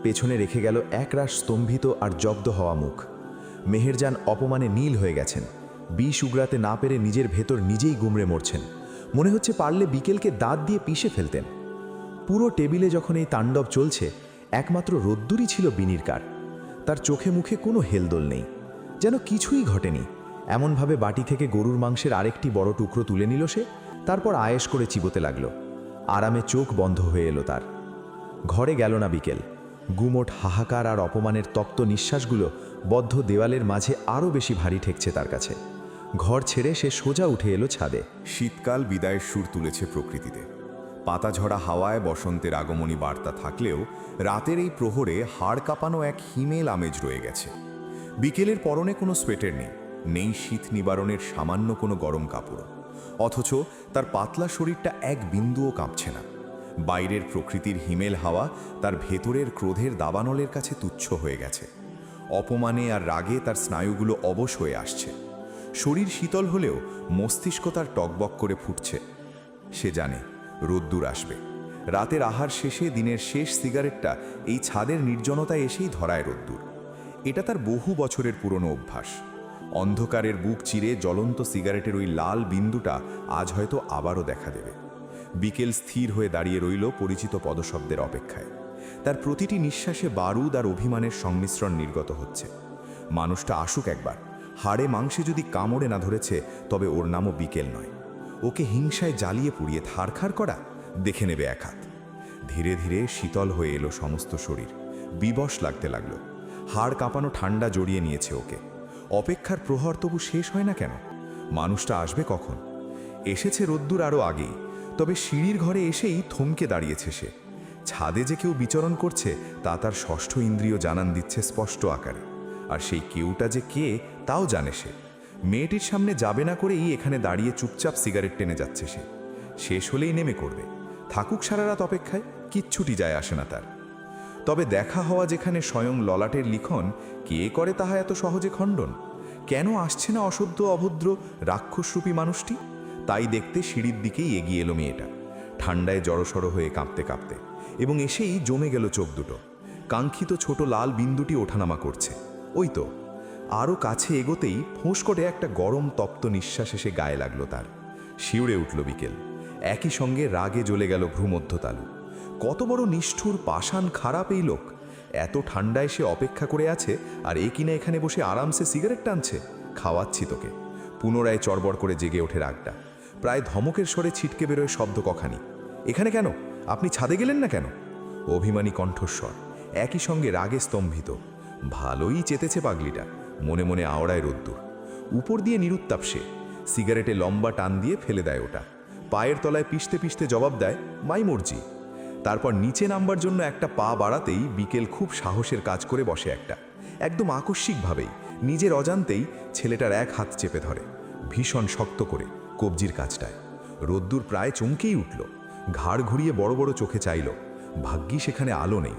S2: পেছনে রেখে গেল একরাশ স্তম্ভিত আর জব্দ হওয়া মুখ। মেহেরজান অপমানে নীল হয়ে গেছেন। বিষ উগড়াতে না পেরে নিজের ভেতর নিজেই গুমড়ে মরছেন। মনে হচ্ছে পারলে বিকেলকে দাঁত দিয়ে পিষে ফেলতেন। পুরো টেবিলে যখন এই তাণ্ডব চলছে, একমাত্র রোদ্দুরই ছিল বিনির্কার। তার চোখে মুখে কোনো হেলদোল নেই, যেন কিছুই ঘটেনি। এমনভাবে বাটি থেকে গরুর মাংসের আরেকটি বড় টুকরো তুলে নিল সে, তারপর আয়েশ করে চিবোতে লাগল। আরামে চোখ বন্ধ হয়ে এলো তার। ঘরে গেল না বিকেল। গুমোট হাহাকার আর অপমানের তপ্ত নিঃশ্বাসগুলো বদ্ধ দেওয়ালের মাঝে আরও বেশি ভারী ঠেকছে তার কাছে। ঘর ছেড়ে সে সোজা উঠে এলো ছাদে।
S6: শীতকাল বিদায়ের সুর তুলেছে প্রকৃতিতে। পাতাঝরা হাওয়ায় বসন্তের আগমনী বার্তা থাকলেও রাতের এই প্রহরে হাড় কাঁপানো এক হিমেল আমেজ রয়ে গেছে। বিকেলের পরনে কোনো সোয়েটার নেই, নেই শীত নিবারণের সামান্য কোনো গরম কাপড়। অথচ তার পাতলা শরীরটা এক বিন্দুও কাঁপছে না। বাইরের প্রকৃতির হিমেল হাওয়া তার ভেতরের ক্রোধের দাবানলের কাছে তুচ্ছ হয়ে গেছে। অপমানে আর রাগে তার স্নায়ুগুলো অবশ হয়ে আসছে। শরীর শীতল হলেও মস্তিষ্ক তার টকবক করে ফুটছে। সে জানে রোদ্দুর আসবে। রাতের আহার শেষে দিনের শেষ সিগারেটটা এই ছাদের নির্জনতায় এসেই ধরায় রোদ্দুর। এটা তার বহু বছরের পুরনো অভ্যাস। অন্ধকারের বুক চিরে জ্বলন্ত সিগারেটের ওই লাল বিন্দুটা আজ হয়তো আবারও দেখা দেবে। বিকেল স্থির হয়ে দাঁড়িয়ে রইল পরিচিত পদশব্দের অপেক্ষায়। তার প্রতিটি নিঃশ্বাসে বারুদ আর অভিমানের সংমিশ্রণ নির্গত হচ্ছে। মানুষটা আসুক একবার। হাড়ে মাংসে যদি কামড়ে না ধরেছে, তবে ওর নামও বিকেল নয়। ওকে হিংসায় জ্বালিয়ে পুড়িয়ে থারখার করা দেখে নেবে এক হাত। ধীরে ধীরে শীতল হয়ে এলো সমস্ত শরীর। বিবশ লাগতে লাগলো। হাড় কাঁপানো ঠান্ডা জড়িয়ে নিয়েছে ওকে। অপেক্ষার প্রহর তবু শেষ হয় না কেন? মানুষটা আসবে কখন? এসেছে রোদ্দুর আরও আগেই, তবে সিঁড়ির ঘরে এসেই থমকে দাঁড়িয়েছে সে। ছাদে যে কেউ বিচরণ করছে তা তার ষষ্ঠ ইন্দ্রিয় জানান দিচ্ছে স্পষ্ট আকারে। আর সেই কেউটা যে কে তাও জানে সে। মেয়েটির সামনে যাবে না করেই এখানে দাঁড়িয়ে চুপচাপ সিগারেট টেনে যাচ্ছে সে। শেষ হলেই নেমে করবে। থাকুক সারা রাত অপেক্ষায়, কিচ্ছুটি যায় আসে না তার। তবে দেখা হওয়া যেখানে স্বয়ং ললাটের লিখন, কে করে তাহা এত সহজে খণ্ডন? কেন আসছে না অসহ্য অভদ্র রাক্ষসরূপী মানুষটি? তাই দেখতে সিঁড়ির দিকেই এগিয়ে এলো মেয়েটা, ঠান্ডায় জড়সড় হয়ে কাঁপতে কাঁপতে। এবং এসেই জমে গেল চোখ দুটো। কাঙ্ক্ষিত ছোট লাল বিন্দুটি ওঠানামা করছে। ওই তো। আরও কাছে এগোতেই ফোঁস করে একটা গরম তপ্ত নিঃশ্বাস এসে গায়ে লাগলো তার। শিউরে উঠল বিকেল। একই সঙ্গে রাগে জ্বলে গেল ভ্রূমধ্যতালু। কত বড় নিষ্ঠুর পাষাণ খারাপ এই লোক! এত ঠান্ডায় সে অপেক্ষা করে আছে, আর এ কিনা এখানে বসে আরামসে সিগারেট টানছে। খাওয়াচ্ছি তোকে। পুনরায় চড়বড় করে জেগে ওঠে রাগটা। প্রায় ধমকের স্বরে ছিটকে বেরোয় শব্দ কখানি। এখানে কেন? আপনি ছাদে গেলেন না কেন? অভিমানী কণ্ঠস্বর, একই সঙ্গে রাগে স্তম্ভিত। ভালোই চেতেছে পাগলিটা, মনে মনে আওড়ায় রোদ্দুর। উপর দিয়ে নিরুত্তাপ সে। সিগারেটে লম্বা টান দিয়ে ফেলে দেয় ওটা। পায়ের তলায় পিষতে পিষতে জবাব দেয়, মাই মর্জি। তারপর নিচে নামবার জন্য একটা পা বাড়াতেই বিকেল খুব সাহসের কাজ করে বসে একটা। একদম আকস্মিকভাবেই, নিজের অজান্তেই ছেলেটার এক হাত চেপে ধরে, ভীষণ শক্ত করে, কবজির কাছটায়। রোদ্দুর প্রায় চমকেই উঠল। ঘাড় ঘুরিয়ে বড় বড় চোখে চাইল। ভাগ্যি সেখানে আলো নেই।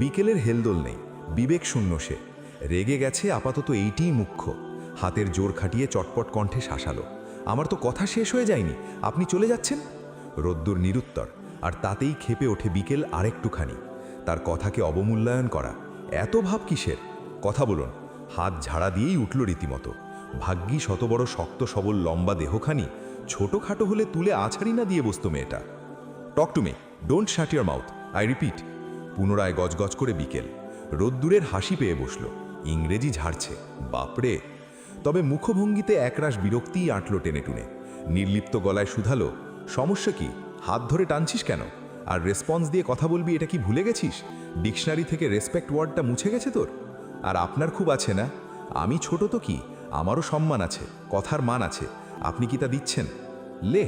S6: বিকেলের হেলদোল নেই, বিবেক শূন্য সে। রেগে গেছে, আপাতত এইটিই মুখ্য। হাতের জোর খাটিয়ে চটপট কণ্ঠে শাসালো, আমার তো কথা শেষ হয়ে যায়নি, আপনি চলে যাচ্ছেন? রোদ্দুর নিরুত্তর, আর তাতেই ক্ষেপে ওঠে বিকেল আরেকটুখানি। তার কথাকে অবমূল্যায়ন করা, এত ভাব কিসের? কথা বলুন। হাত ঝাড়া দিয়েই উঠল রীতিমতো। ভাগ্যি শত বড় শক্ত সবল লম্বা দেহখানি, ছোটোখাটো হলে তুলে আছাড়ি না দিয়ে বসত মেয়েটা। Talk to me, don't shut your mouth, I repeat. পুনরায় গজগজ করে বিকেল। রোদ্দুরের হাসি পেয়ে বসল। ইংরেজি ঝাড়ছে, বাপরে! তবে মুখভঙ্গিতে একরাশ বিরক্তিই আঁটল টেনে টুনে। নির্লিপ্ত গলায় শুধালো, সমস্যা কি? হাত ধরে টানছিস কেন? আর রেসপন্স দিয়ে কথা বলবি, এটা কি ভুলে গেছিস? ডিকশনারি থেকে রেসপেক্ট ওয়ার্ডটা মুছে গেছে তোর? আর আপনার খুব আছে না? আমি ছোট তো কি, আমারও সম্মান আছে, কথার মান আছে। আপনি কি তা দিচ্ছেন? লে,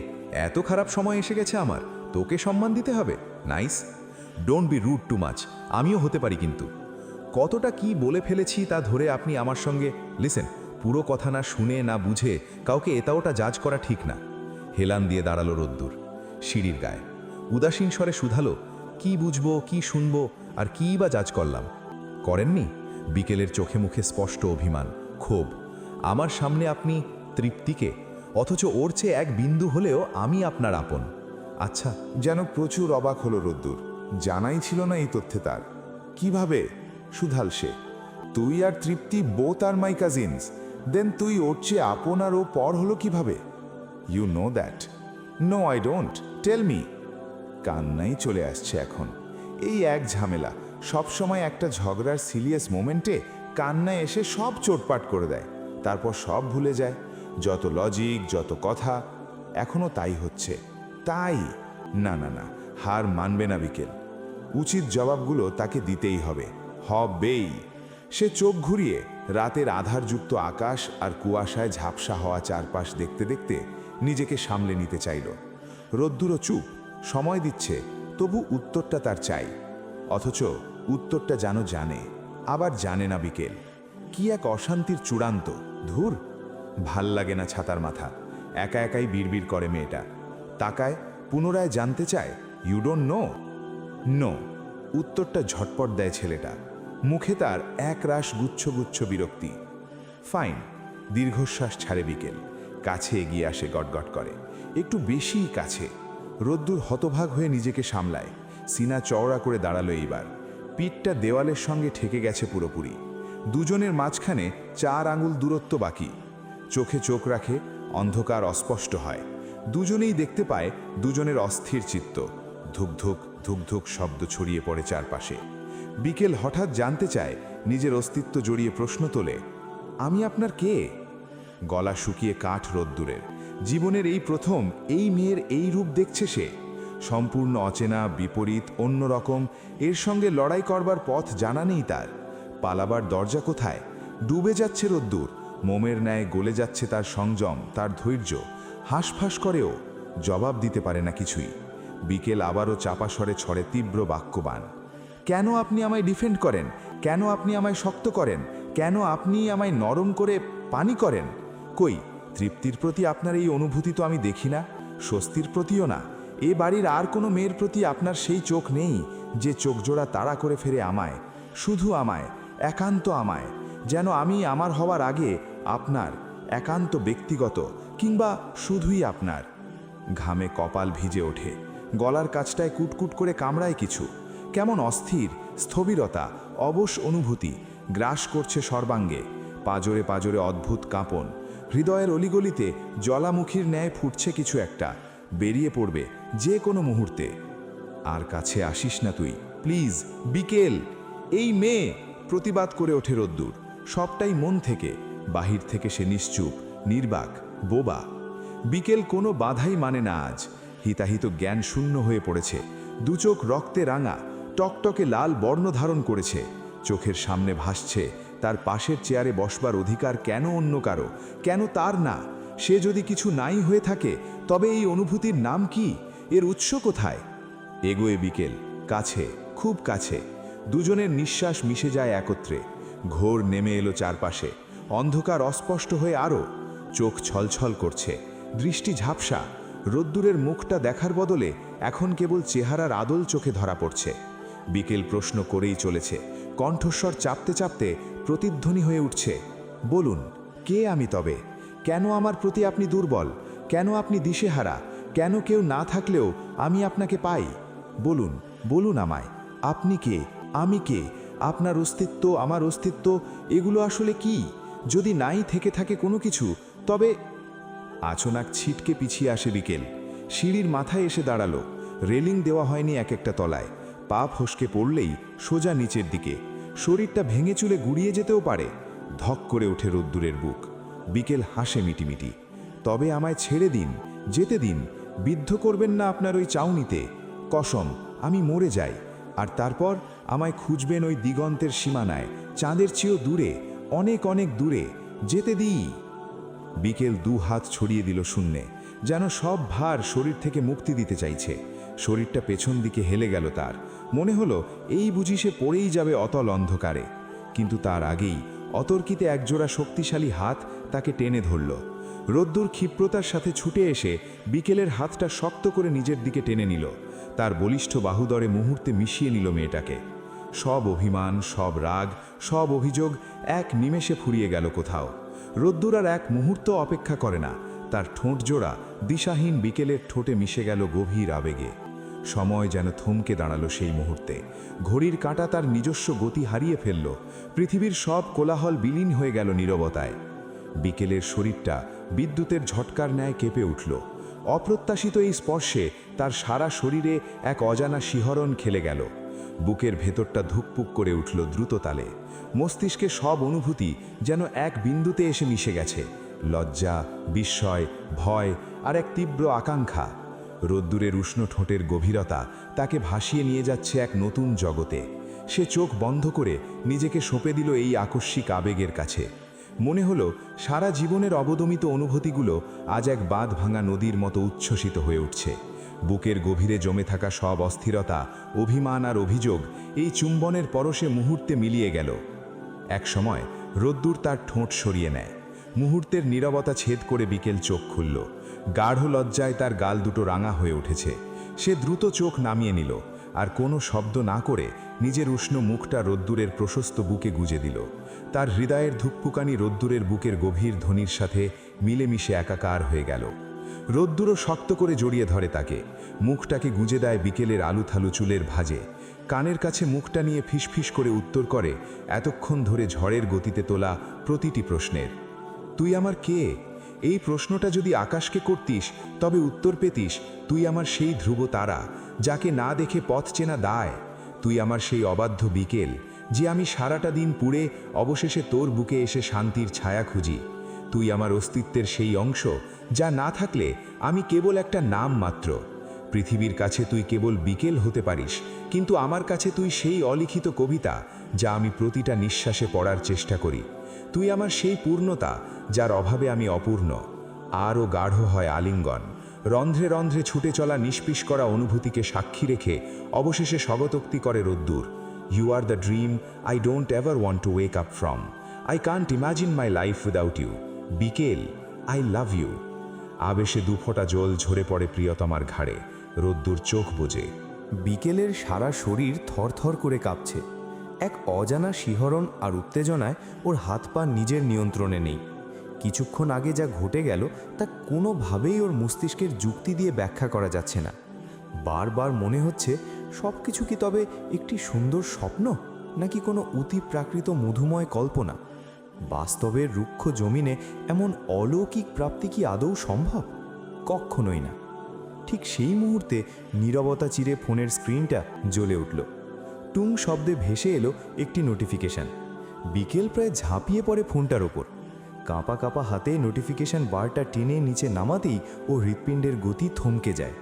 S6: এত খারাপ সময় এসে গেছে আমার, তোকে সম্মান দিতে হবে? Nice.
S2: Don't be rude too much. আমিও হতে পারি, কিন্তু কতটা কি বলে ফেলেছি তা ধরে আপনি আমার সঙ্গে লিসেন, পুরো কথা না শুনে না বুঝে কাউকে এটা ওটা জাজ করা ঠিক না। হেলান দিয়ে দাঁড়ালো রোদ্দুর সিঁড়ির গায়ে, উদাসীন স্বরে শুধালো, কি বুঝবো, কি শুনবো, আর কী বা জাজ করলাম? করেননি? বিকেলের চোখে মুখে স্পষ্ট অভিমান, ক্ষোভ। আমার সামনে আপনি তৃপ্তিকে, অথচ ওর চেয়ে এক বিন্দু হলেও আমি আপনার আপন। আচ্ছা,
S4: যেন প্রচুর অবাক হলো রোদ্দুর। জানাই ছিল না এই তথ্যে তার। কিভাবে? শুধাল সে। তুই আর তৃপ্তি বোথ আর মাই কাজিনস, দেন তুই ওর চেয়ে আপন আর ও পর হলো কিভাবে? You know that? No I don't, tell me. কান্নাই চলে আসছে এখন। এই এক ঝামেলা, সবসময় একটা ঝগড়ার সিরিয়াস মোমেন্টে কান্নায় এসে সব চোটপাট করে দেয়, তারপর সব ভুলে যায়। যত লজিক, যত কথা, এখনো তাই হচ্ছে। তাই না না না, হার মানবে না বিকেল। উচিত জবাবগুলো তাকে দিতেই হবে, হবেই। সে চোখ ঘুরিয়ে রাতের আধারযুক্ত আকাশ আর কুয়াশায় ঝাপসা হওয়া চারপাশ দেখতে দেখতে নিজেকে সামলে নিতে চাইল। রোদ্দুরও চুপ, সময় দিচ্ছে, তবু উত্তরটা তার চাই। অথচ উত্তরটা যেন জানে, আবার জানে না বিকেল। কি এক অশান্তির চূড়ান্ত! ধুর, ভাল লাগে না ছাতার মাথা। একা একাই বিড়বিড় করে মেয়েটা। তাকায়, পুনরায় জানতে চায়, ইউ ডোন্ট নো? নো। উত্তরটা ঝটপট দেয় ছেলেটা। মুখে তার এক রাশ গুচ্ছ গুচ্ছ বিরক্তি। ফাইন। দীর্ঘশ্বাস ছাড়ে বিকেল। কাছে এগিয়ে আসে, গটগট করে, একটু বেশিই কাছে। রোদ্দুর হতভাগ হয়ে নিজেকে সামলায়। সিনা চওড়া করে দাঁড়ালো এইবার। পিঠটা দেওয়ালের সঙ্গে ঠেকে গেছে পুরোপুরি। দুজনের মাঝখানে 4 আঙুল দূরত্ব বাকি। চোখে চোখ রাখে, অন্ধকার অস্পষ্ট হয়। দুজনেই দেখতে পায় দুজনের অস্থির চিত্ত। ধুকধুক ধুকধুক শব্দ ছড়িয়ে পড়ে চারপাশে। বিকেল হঠাৎ জানতে চায়, নিজের অস্তিত্ব জড়িয়ে প্রশ্ন তোলে, আমি আপনার কে? গলা শুকিয়ে কাঠ রোদ্দুরের। জীবনের এই প্রথম এই মেয়ের এই রূপ দেখছে সে। সম্পূর্ণ অচেনা, বিপরীত, অন্যরকম। এর সঙ্গে লড়াই করবার পথ জানা নেই তার। পালাবার দরজা কোথায়? ডুবে যাচ্ছে রোদ্দুর। মোমের ন্যায় গলে যাচ্ছে তার সংযম, তার ধৈর্য। হাঁসফাঁস করেও জবাব দিতে পারে না কিছুই। বিকেল আবারও চাপা স্বরে ছড়ে তীব্র বাক্যবান। কেন আপনি আমায় ডিফেন্ড করেন? কেন আপনি আমায় শক্ত করেন? কেন আপনি আমায় নরম করে পানি করেন? কই, তৃপ্তির প্রতি আপনার এই অনুভূতি তো আমি দেখি না, স্বস্তির প্রতিও না। এ বাড়ির আর কোনো মেয়ের প্রতি আপনার সেই চোখ নেই যে চোখজোড়া তাড়া করে ফেরে আমায়, শুধু আমায়, একান্ত আমায়। যেন আমি আমার হওয়ার আগে আপনার, একান্ত ব্যক্তিগত, কিংবা শুধুই আপনার। ঘামে কপাল ভিজে ওঠে। গলার কাছটায় কুটকুট করে কামড়ায় কিছু। কেমন অস্থির, স্থবিরতা, অবশ অনুভূতি গ্রাস করছে সর্বাঙ্গে। পাজরে পাজরে অদ্ভুত কাঁপন। হৃদয়ের অলিগলিতে জ্বালামুখীর ন্যায় ফুটছে কিছু একটা, বেরিয়ে পড়বে যে কোনো মুহূর্তে। আর কাছে আসিস না তুই, প্লিজ বিকেল। এই মেয়ে, প্রতিবাদ করে ওঠে রোদ্দুর, সবটাই মন থেকে। বাহির থেকে সে নিশ্চুপ, নির্বাক, বোবা। বিকেল কোনো বাধাই মানে না আজ। হিতাহিত জ্ঞান শূন্য হয়ে পড়েছে। দুচোখ রক্তে রাঙা, টকটকে লাল বর্ণ ধারণ করেছে। চোখের সামনে ভাসছে তার পাশের চেয়ারে বসবার অধিকার কেন অন্য কারো, কেন তার না? সে যদি কিছু নাই হয়ে থাকে, তবে এই অনুভূতির নাম কি? এর উৎস কোথায়? এগোয়ে বিকেল, কাছে, খুব কাছে। দুজনের নিঃশ্বাস মিশে যায় একত্রে। ঘোর নেমে এলো চারপাশে। অন্ধকার অস্পষ্ট হয়ে আরও। চোখ ছলছল করছে, দৃষ্টি ঝাপসা। রোদ্দুরের মুখটা দেখার বদলে এখন কেবল চেহারার আদল চোখে ধরা পড়ছে। বিকেল প্রশ্ন করেই চলেছে, কণ্ঠস্বর চাপতে চাপতে প্রতিধ্বনি হয়ে উঠছে, বলুন, কে আমি তবে? কেন আমার প্রতি আপনি দুর্বল? কেন আপনি দিশেহারা? কেন কেউ না থাকলেও আমি আপনাকে পাই? বলুন, বলুন আমায়, আপনি কে, আমি কে? আপনার অস্তিত্ব, আমার অস্তিত্ব, এগুলো আসলে কি? যদি নাই থেকে থাকে কোনো কিছু, তবে... আচনাক ছিটকে পিছিয়ে আসে বিকেল। সিঁড়ির মাথায় এসে দাঁড়ালো। রেলিং দেওয়া হয়নি এক একটা তলায়। পা ফসকে পড়লেই সোজা নিচের দিকে। শরীরটা ভেঙে চুলে গুড়িয়ে যেতেও পারে। ধক করে ওঠে রোদ্দুরের বুক। বিকেল হাসে মিটিমিটি। তবে আমায় ছেড়ে দিন, যেতে দিন। বিদ্ধ করবেন না আপনার ওই চাউনিতে। কসম, আমি মরে যাই। আর তারপর আমায় খুঁজবেন ওই দিগন্তের সীমানায়, চাঁদের চেয়েও দূরে, অনেক অনেক দূরে। যেতে দিই। বিকেল 2 হাত ছড়িয়ে দিল শূন্যে, যেন সব ভার শরীর থেকে মুক্তি দিতে চাইছে। শরীরটা পেছন দিকে হেলে গেল তার।
S5: মনে হলো এই বুঝি সে পড়েই যাবে অতল অন্ধকারে, কিন্তু তার আগেই অতর্কিতে একজোড়া শক্তিশালী হাত তাকে টেনে ধরল। রোদ্দুর ক্ষিপ্রতার সাথে ছুটে এসে বিকেলের হাতটা শক্ত করে নিজের দিকে টেনে নিল। তার বলিষ্ঠ বাহুদরে মুহূর্তে মিশিয়ে নিল মেয়েটাকে। সব অভিমান, সব রাগ, সব অভিযোগ এক নিমেষে ফুরিয়ে গেল কোথাও। রোদ্দুর আর এক মুহূর্ত অপেক্ষা করে না, তার ঠোঁট জোড়া দিশাহীন বিকেলের ঠোঁটে মিশে গেল গভীর আবেগে। সময় যেন থমকে দাঁড়ালো সেই মুহূর্তে। ঘড়ির কাঁটা তার নিজস্ব গতি হারিয়ে ফেলল। পৃথিবীর সব কোলাহল বিলীন হয়ে গেল নীরবতায়। বিকেলের শরীরটা বিদ্যুতের ঝটকার ন্যায় কেঁপে উঠল। অপ্রত্যাশিত এই স্পর্শে তার সারা শরীরে এক অজানা শিহরণ খেলে গেল। বুকের ভেতরটা ধুকপুক করে উঠল দ্রুত তালে। মস্তিষ্কে সব অনুভূতি যেন এক বিন্দুতে এসে মিশে গেছে। লজ্জা, বিস্ময়, ভয় আর এক তীব্র আকাঙ্ক্ষা। রোদ্দুরের উষ্ণ ঠোঁটের গভীরতা তাকে ভাসিয়ে নিয়ে যাচ্ছে এক নতুন জগতে। সে চোখ বন্ধ করে নিজেকে সঁপে দিল এই আকস্মিক আবেগের কাছে। মনে হলো সারা জীবনের অবদমিত অনুভূতিগুলো আজ এক বাঁধ ভাঙা নদীর মতো উচ্ছ্বসিত হয়ে উঠছে। বুকের গভীরে জমে থাকা সব অস্থিরতা, অভিমান আর অভিযোগ এই চুম্বনের পরশে মুহূর্তে মিলিয়ে গেল। এক সময় রোদ্দুর তার ঠোঁট সরিয়ে নেয়। মুহূর্তের নীরবতা ছেদ করে বিকেল চোখ খুলল। গাঢ় লজ্জায় তার গাল দুটো রাঙা হয়ে উঠেছে। সে দ্রুত চোখ নামিয়ে নিল আর কোনো শব্দ না করে নিজের উষ্ণ মুখটা রোদ্দুরের প্রশস্ত বুকে গুজে দিল। তার হৃদয়ের ধুকপুকানি রোদ্দুরের বুকের গভীর ধ্বনির সাথে মিলেমিশে একাকার হয়ে গেল। রোদ্দুরও শক্ত করে জড়িয়ে ধরে তাকে। মুখটাকে গুঁজে দেয় বিকেলের আলুথালু চুলের ভাঁজে। কানের কাছে মুখটা নিয়ে ফিসফিস করে উত্তর করে এতক্ষণ ধরে ঝড়ের গতিতে তোলা প্রতিটি প্রশ্নের। তুই আমার কে? এই প্রশ্নটা যদি আকাশকে করতিস তবে উত্তর পেতিস তুই আমার সেই ধ্রুব তারা, যাকে না দেখে পথ চেনা দায়। তুই আমার সেই অবাধ্য বিকেল, যে আমি সারাটা দিন পুড়ে অবশেষে তোর বুকে এসে শান্তির ছায়া খুঁজি। তুই আমার অস্তিত্বের সেই অংশ, যা না থাকলে আমি কেবল একটা নাম মাত্র। পৃথিবীর কাছে তুই কেবল বিকেল হতে পারিস, কিন্তু আমার কাছে তুই সেই অলিখিত কবিতা, যা আমি প্রতিটা নিঃশ্বাসে পড়ার চেষ্টা করি। তুই আমার সেই পূর্ণতা, যার অভাবে আমি অপূর্ণ। আরও গাঢ় হয় আলিঙ্গন। রন্ধ্রে রন্ধ্রে ছুটে চলা নিষ্পিস করা অনুভূতিকে সাক্ষী রেখে অবশেষে স্বগতোক্তি করে রোদ্দুর। You are the dream I don't ever want to wake up from. I can't imagine my life without you. বিকেল, আই লাভ ইউ। আবেশে দুফোঁটা জল ঝরে পড়ে প্রিয়তমার ঘাড়ে। রোদ্দুর চোখ বোঝে।
S2: বিকেলের সারা শরীর থরথর করে কাঁপছে। এক অজানা শিহরণ আর উত্তেজনায় ওর হাত পা নিজের নিয়ন্ত্রণে নেই। কিছুক্ষণ আগে যা ঘটে গেল তা কোনোভাবেই ওর মস্তিষ্কের যুক্তি দিয়ে ব্যাখ্যা করা যাচ্ছে না। বারবার মনে হচ্ছে সব কিছু কি তবে একটি সুন্দর স্বপ্ন, নাকি কোনো অতিপ্রাকৃত মধুময় কল্পনা? বাস্তবের রুক্ষ জমিনে এমন অলৌকিক প্রাপ্তি কি আদৌ সম্ভব? কক্ষণই না। ঠিক সেই মুহূর্তে নীরবতা চিরে ফোনের স্ক্রিনটা জ্বলে উঠল। টুং শব্দে ভেসে এলো একটি নোটিফিকেশান। বিকেল প্রায় ঝাঁপিয়ে পড়ে ফোনটার ওপর। কাঁপা কাঁপা হাতে নোটিফিকেশান বারটা টেনে নিচে নামাতেই ও হৃৎপিণ্ডের গতি থমকে যায়।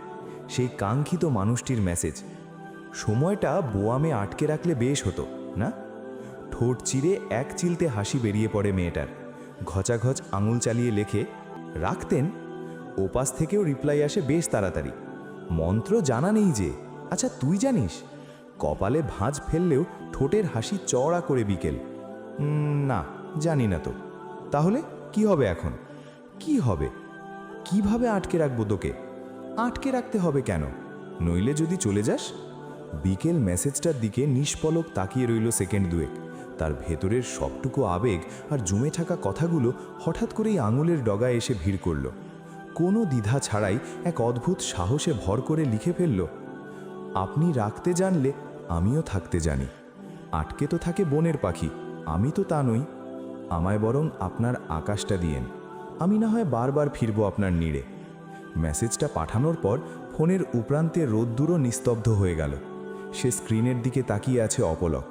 S2: সেই কাঙ্ক্ষিত মানুষটির মেসেজ। সময়টা বোয়ামে আটকে রাখলে বেশ হতো না? ঠোঁট চিরে এক চিলতে হাসি বেরিয়ে পড়ে মেয়েটার। ঘচাঘচ আঙুল চালিয়ে লেখে, রাখতেন? ওপাশ থেকেও রিপ্লাই আসে বেশ তাড়াতাড়ি। মন্ত্র জানা নেই যে। আচ্ছা তুই জানিস? কপালে ভাঁজ ফেললেও ঠোঁটের হাসি চওড়া করে বিকেল। না, জানি না তো। তাহলে কি হবে এখন? কি হবে? কিভাবে আটকে রাখবো তোকে? আটকে রাখতে হবে কেন? নইলে যদি চলে যাস? বিকেল মেসেজটার দিকে নিষ্পলক তাকিয়ে রইল সেকেন্ড দুয়েক। তার ভেতরের সবটুকু আবেগ আর জমে থাকা কথাগুলো হঠাৎ করেই আঙুলের ডগায় এসে ভিড় করল। কোনো দ্বিধা ছাড়াই এক অদ্ভুত সাহসে ভর করে লিখে ফেলল, আপনি রাখতে জানলে আমিও থাকতে জানি। আটকে তো থাকে বনের পাখি, আমি তো তা নই। আমায় বরং আপনার আকাশটা দিয়েন, আমি না হয় বারবার ফিরব আপনার নীড়ে। মেসেজটা পাঠানোর পর ফোনের উপরান্তে রোদ্দুরও নিস্তব্ধ হয়ে গেল। সে স্ক্রিনের দিকে তাকিয়ে আছে অপলক।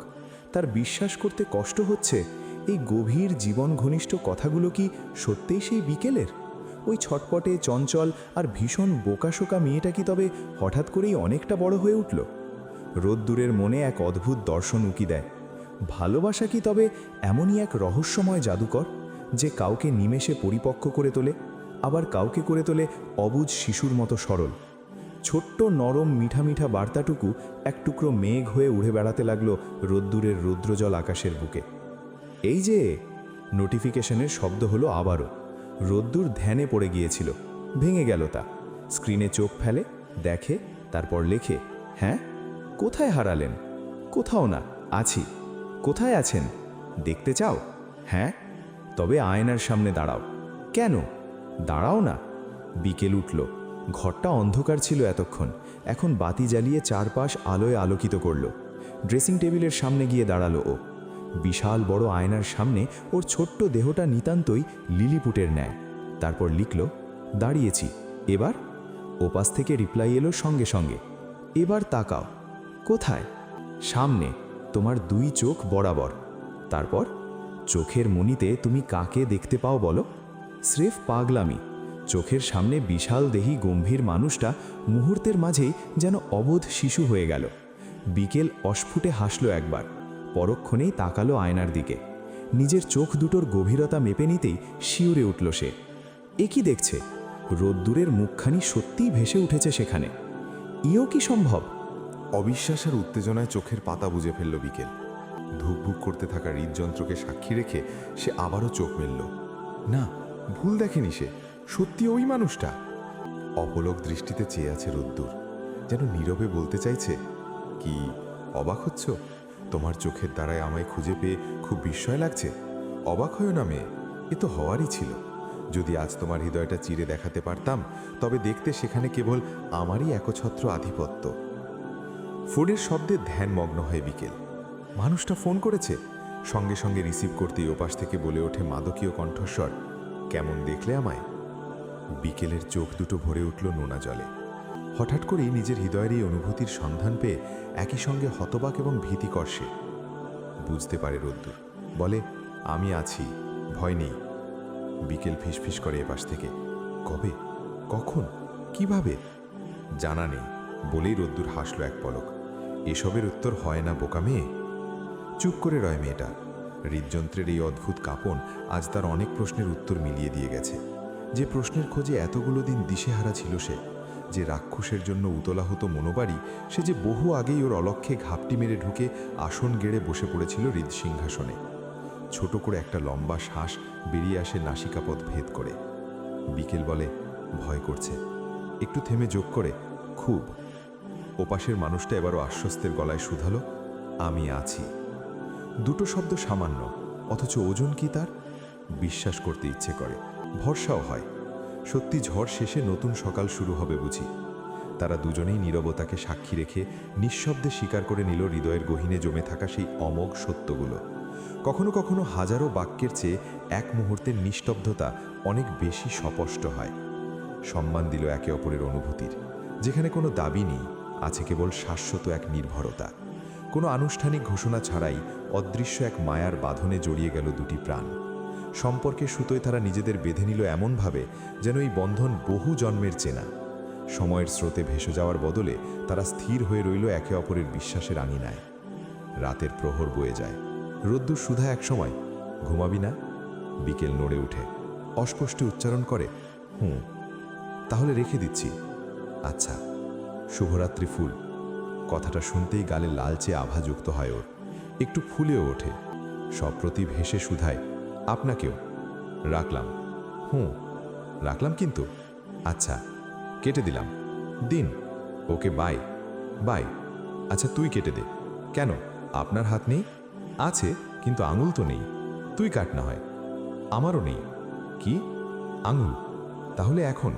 S2: তার বিশ্বাস করতে কষ্ট হচ্ছে এই গভীর জীবন ঘনিষ্ঠ কথাগুলো কি সত্যিই সেই বিকেলের? ওই ছটপটে, চঞ্চল আর ভীষণ বোকাশোকা মেয়েটা কি তবে হঠাৎ করেই অনেকটা বড় হয়ে উঠল? রোদ্দুরের মনে এক অদ্ভুত দর্শন উকি দেয়। ভালোবাসা কি তবে এমনই এক রহস্যময় জাদুকর, যে কাউকে নিমেষে পরিপক্ক করে তোলে, আবার কাউকে করে তোলে অবুঝ শিশুর মতো সরল? ছোট্ট নরম মিঠা মিঠা বার্তাটুকু এক টুকরো মেঘ হয়ে উড়ে বেড়াতে লাগলো রোদ্দুরের রৌদ্রজল আকাশের বুকে। এই যে নোটিফিকেশনের শব্দ হলো আবারও। রোদ্দুর ধ্যানে পড়ে গিয়েছিল, ভেঙে গেল তা। স্ক্রিনে চোখ ফেলে, দেখে, তারপর লেখে, হ্যাঁ কোথায় হারালেন? কোথাও না, আছি। কোথায় আছেন? দেখতে চাও? হ্যাঁ, তবে আয়নার সামনে দাঁড়াও। কেন? দাঁড়াও না। বিকেল উঠল। ঘরটা অন্ধকার ছিল এতক্ষণ, এখন বাতি জ্বালিয়ে চারপাশ আলোয় আলোকিত করল। ড্রেসিং টেবিলের সামনে গিয়ে দাঁড়ালো ও। বিশাল বড় আয়নার সামনে ওর ছোট্ট দেহটা নিতান্তই লিলিপুটের ন্যায়। তারপর লিখল, দাঁড়িয়েছি। এবার? ওপাশ থেকে রিপ্লাই এলো সঙ্গে সঙ্গে, এবার তাকাও। কোথায়? সামনে, তোমার 2 চোখ বরাবর। তারপর চোখের মণিতে তুমি কাকে দেখতে পাও বলো? স্রেফ পাগলামি। চোখের সামনে বিশাল দেহী গম্ভীর মানুষটা মুহূর্তের মাঝেই যেন অবোধ শিশু হয়ে গেল। বিকেল অস্ফুটে হাসল একবার, পরক্ষণেই তাকালো আয়নার দিকে। নিজের চোখ দুটোর গভীরতা মেপে নিতেই শিউরে উঠল সে। এ কি দেখছে? রোদ্দুরের মুখখানি সত্যিই ভেসে উঠেছে সেখানে। ইও কি সম্ভব?
S4: অবিশ্বাসের উত্তেজনায় চোখের পাতা বুজে ফেলল বিকেল। ধুকভুক করতে থাকা হৃদযন্ত্রকে সাক্ষী রেখে সে আবারও চোখ মেলল। না, ভুল দেখেনি সে, সত্যি ওই মানুষটা। অপলক দৃষ্টিতে চেয়ে আছে রোদ্দুর, যেন নীরবে বলতে চাইছে, কি অবাক হচ্ছ? তোমার চোখের দ্বারায় আমায় খুঁজে পেয়ে খুব বিস্ময় লাগছে। অবাক হয়েও না মেয়ে, এ তো হওয়ারই ছিল। যদি আজ তোমার হৃদয়টা চিরে দেখাতে পারতাম, তবে দেখতে সেখানে কেবল আমারই একছত্র আধিপত্য। ফোনের শব্দে ধ্যানমগ্ন হয় বিকেল। মানুষটা ফোন করেছে। সঙ্গে সঙ্গে রিসিভ করতেই ওপাশ থেকে বলে ওঠে মাদকীয় কণ্ঠস্বর, কেমন দেখলে আমায়? বিকেলের চোখ দুটো ভরে উঠল নোনা জলে। হঠাৎ করেই নিজের হৃদয়ের এই অনুভূতির সন্ধান পেয়ে একই সঙ্গে হতবাক এবং ভীতিকর সে। বুঝতে পারে রোদ্দুর, বলে, আমি আছি, ভয় নেই। বিকেল ফিসফিস করে এপাশ থেকে, কবে, কখন, কিভাবে? জানা নেই বলেই রোদ্দুর হাসল এক পলক। এসবের উত্তর হয় না বোকা মেয়ে। চুপ করে রয় মেয়েটা। হৃদযন্ত্রের এই অদ্ভুত কাঁপন আজ তার অনেক প্রশ্নের উত্তর মিলিয়ে দিয়ে গেছে। যে প্রশ্নের খোঁজে এতগুলো দিন দিশেহারা ছিল সে, যে রাক্ষসের জন্য উতলা হতো মনোবাড়ি, সে যে বহু আগেই ওর অলক্ষ্যে ঘাপটি মেরে ঢুকে আসন গেড়ে বসে পড়েছিল হৃদসিংহাসনে। ছোট করে একটা লম্বা শ্বাস বেরিয়ে আসে নাসিকাপথ ভেদ করে। বিকেল বলে, ভয় করছে। একটু থেমে যোগ করে, খুব। ওপাশের মানুষটা এবারও আশ্বস্তের গলায় শুধালো, আমি আছি। দুটো শব্দ সামান্য, অথচ ওজন কি তার? বিশ্বাস করতে ইচ্ছে করে, ভরসাও হয়। সত্যি ঝড় শেষে নতুন সকাল শুরু হবে বুঝি। তারা দুজনেই নীরবতাকে সাক্ষী রেখে নিঃশব্দে স্বীকার করে নিল হৃদয়ের গহীনে জমে থাকা সেই অমোঘ সত্যগুলো। কখনো কখনো হাজারো বাক্যের চেয়ে এক মুহূর্তের নিস্তব্ধতা অনেক বেশি স্পষ্ট হয়। সম্মান দিল একে অপরের অনুভূতির, যেখানে কোনো দাবি নেই, আছে কেবল শাশ্বত এক নির্ভরতা। কোনো আনুষ্ঠানিক ঘোষণা ছাড়াই অদৃশ্য এক মায়ার বাঁধনে জড়িয়ে গেল দুটি প্রাণ। সম্পর্কের সুতোয় তারা নিজেদের বেঁধে নিল এমনভাবে যেন এই বন্ধন বহু জন্মের চেনা। সময়ের স্রোতে ভেসে যাওয়ার বদলে তারা স্থির হয়ে রইল একে অপরের বিশ্বাসের আঙিনায়। রাতের প্রহর বয়ে যায়। রোদ্দুর সুধা এক সময়, ঘুমাবি না? বিকেল নড়ে উঠে, অস্পষ্টে উচ্চারণ করে, তাহলে রেখে দিচ্ছি। আচ্ছা। শুভরাত্রি ফুল। কথাটা শুনতেই গালে লালচে আভা যুক্ত হয় ওর, একটু ফুলেও ওঠে। সপ্রতি ভেসে শুধায়, আপনাকেও। রাখলাম। রাখলাম কিন্তু। আচ্ছা, কেটে দিলাম। দিন। ওকে, বাই। বাই। আচ্ছা তুই কেটে দে। কেন, আপনার হাত নেই? আছে, কিন্তু আঙুল তো নেই। তুই কাট না হয়। আমারও নেই। কি? আঙুল? তাহলে এখন?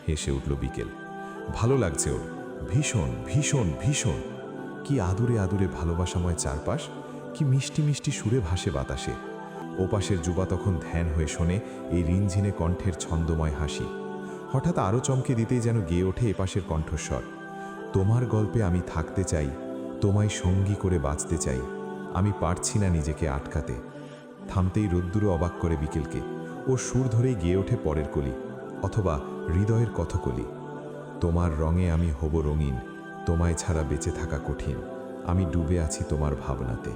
S4: হেসে উঠল বিকেল। ভালো লাগছে ওর, ভীষণ ভীষণ ভীষণ। কি আদুরে আদুরে ভালোবাসাময় চারপাশ, কি মিষ্টি মিষ্টি সুরে ভাসে বাতাসে। ওপাশের যুবা তখন ধ্যান হয়ে শোনে এই রিনঝিনে কণ্ঠের ছন্দময় হাসি। হঠাৎ আরও চমকে দিতেই যেন গেয়ে ওঠে এপাশের কণ্ঠস্বর। তোমার গল্পে আমি থাকতে চাই, তোমায় সঙ্গী করে বাঁচতে চাই, আমি পারছি না নিজেকে আটকাতে। থামতেই রোদ্দুরও অবাক করে বিকেলকে। ওর সুর ধরেই গেয়ে ওঠে পরের কলি, অথবা হৃদয়ের কথকলি। তোমার রঙে আমি হব রঙিন, তোমায় ছাড়া বেঁচে থাকা কঠিন, আমি ডুবে আছি তোমার ভাবনাতে।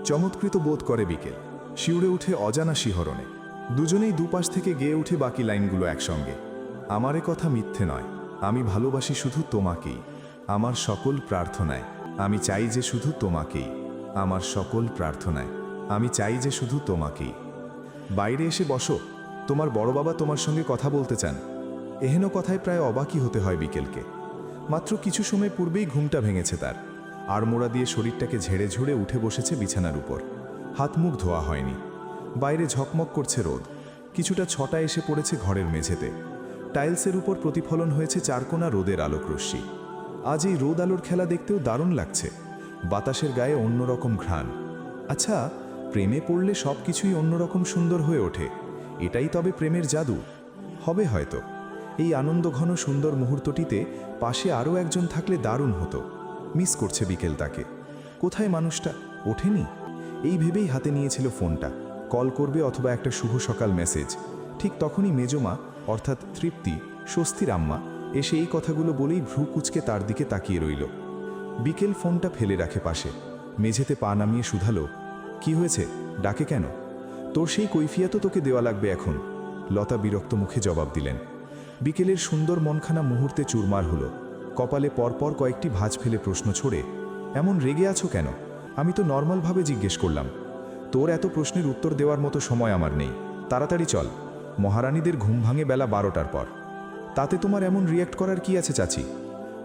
S7: চমৎকৃত বোধ করে বিকেল, শিউরে উঠে অজানা শিহরণে। দুজনেই দুপাশ থেকে গেয়ে উঠে বাকি লাইনগুলো একসঙ্গে। আমার এ কথা মিথ্যে নয়,
S3: আমি ভালোবাসি শুধু তোমাকেই, আমার সকল প্রার্থনায়। আমি চাই যে শুধু তোমাকেই, আমার সকল প্রার্থনায়। আমি চাই যে শুধু তোমাকেই। বাইরে এসে বসো, তোমার বড় বাবা তোমার সঙ্গে কথা বলতে চান। এহেন কথায় প্রায় অবাকই হতে হয় বিকেলকে। মাত্র কিছু সময় পূর্বেই ঘুমটা ভেঙেছে তার। আড়মোড়া দিয়ে শরীরটাকে ঝেড়ে ঝুড়ে উঠে বসেছে বিছানার উপর। হাত মুখ ধোয়া হয়নি। বাইরে ঝকমক করছে রোদ। কিছুটা ছটা এসে পড়েছে ঘরের মেঝেতে। টাইলসের উপর প্রতিফলন হয়েছে চারকোনা রোদের আলোকরশ্মি। আজ এই রোদ আলোর খেলা দেখতেও দারুণ লাগছে। বাতাসের গায়ে অন্যরকম ঘ্রাণ। আচ্ছা, প্রেমে পড়লে সব কিছুই অন্যরকম সুন্দর হয়ে ওঠে। এটাই তবে প্রেমের জাদু হবে হয়তো। এই আনন্দঘন সুন্দর মুহূর্তটিতে পাশে আরও একজন থাকলে দারুণ হতো। মিস করছে বিকেল তাকে। কোথায় মানুষটা? ওঠেনি? এই ভেবেই হাতে নিয়েছিল ফোনটা। কল করবে অথবা একটা শুভ সকাল মেসেজ। ঠিক তখনই মেজমা অর্থাৎ তৃপ্তি, স্বস্তির আম্মা এসে এই কথাগুলো বলেই ভ্রু কুচকে তার দিকে তাকিয়ে রইল। বিকেল ফোনটা ফেলে রাখে পাশে। মেঝেতে পা নামিয়ে শুধালো, কি হয়েছে? ডাকে কেন? তোর সেই কৈফিয়া তো তোকে দেওয়া লাগবে এখন। লতা বিরক্ত মুখে জবাব দিলেন। বিকেলের সুন্দর মনখানা মুহূর্তে চুরমার হলো। কপালে পরপর কয়েকটি ভাঁজ ফেলে প্রশ্ন ছড়ে, এমন রেগে আছো কেন? আমি তো নর্মালভাবে জিজ্ঞেস করলাম। তোর এত প্রশ্নের উত্তর দেওয়ার মতো সময় আমার নেই। তাড়াতাড়ি চল। মহারানীদের ঘুম ভাঙে বেলা 12টার পর। তাতে তোমার এমন রিয়্যাক্ট করার কি আছে চাচি?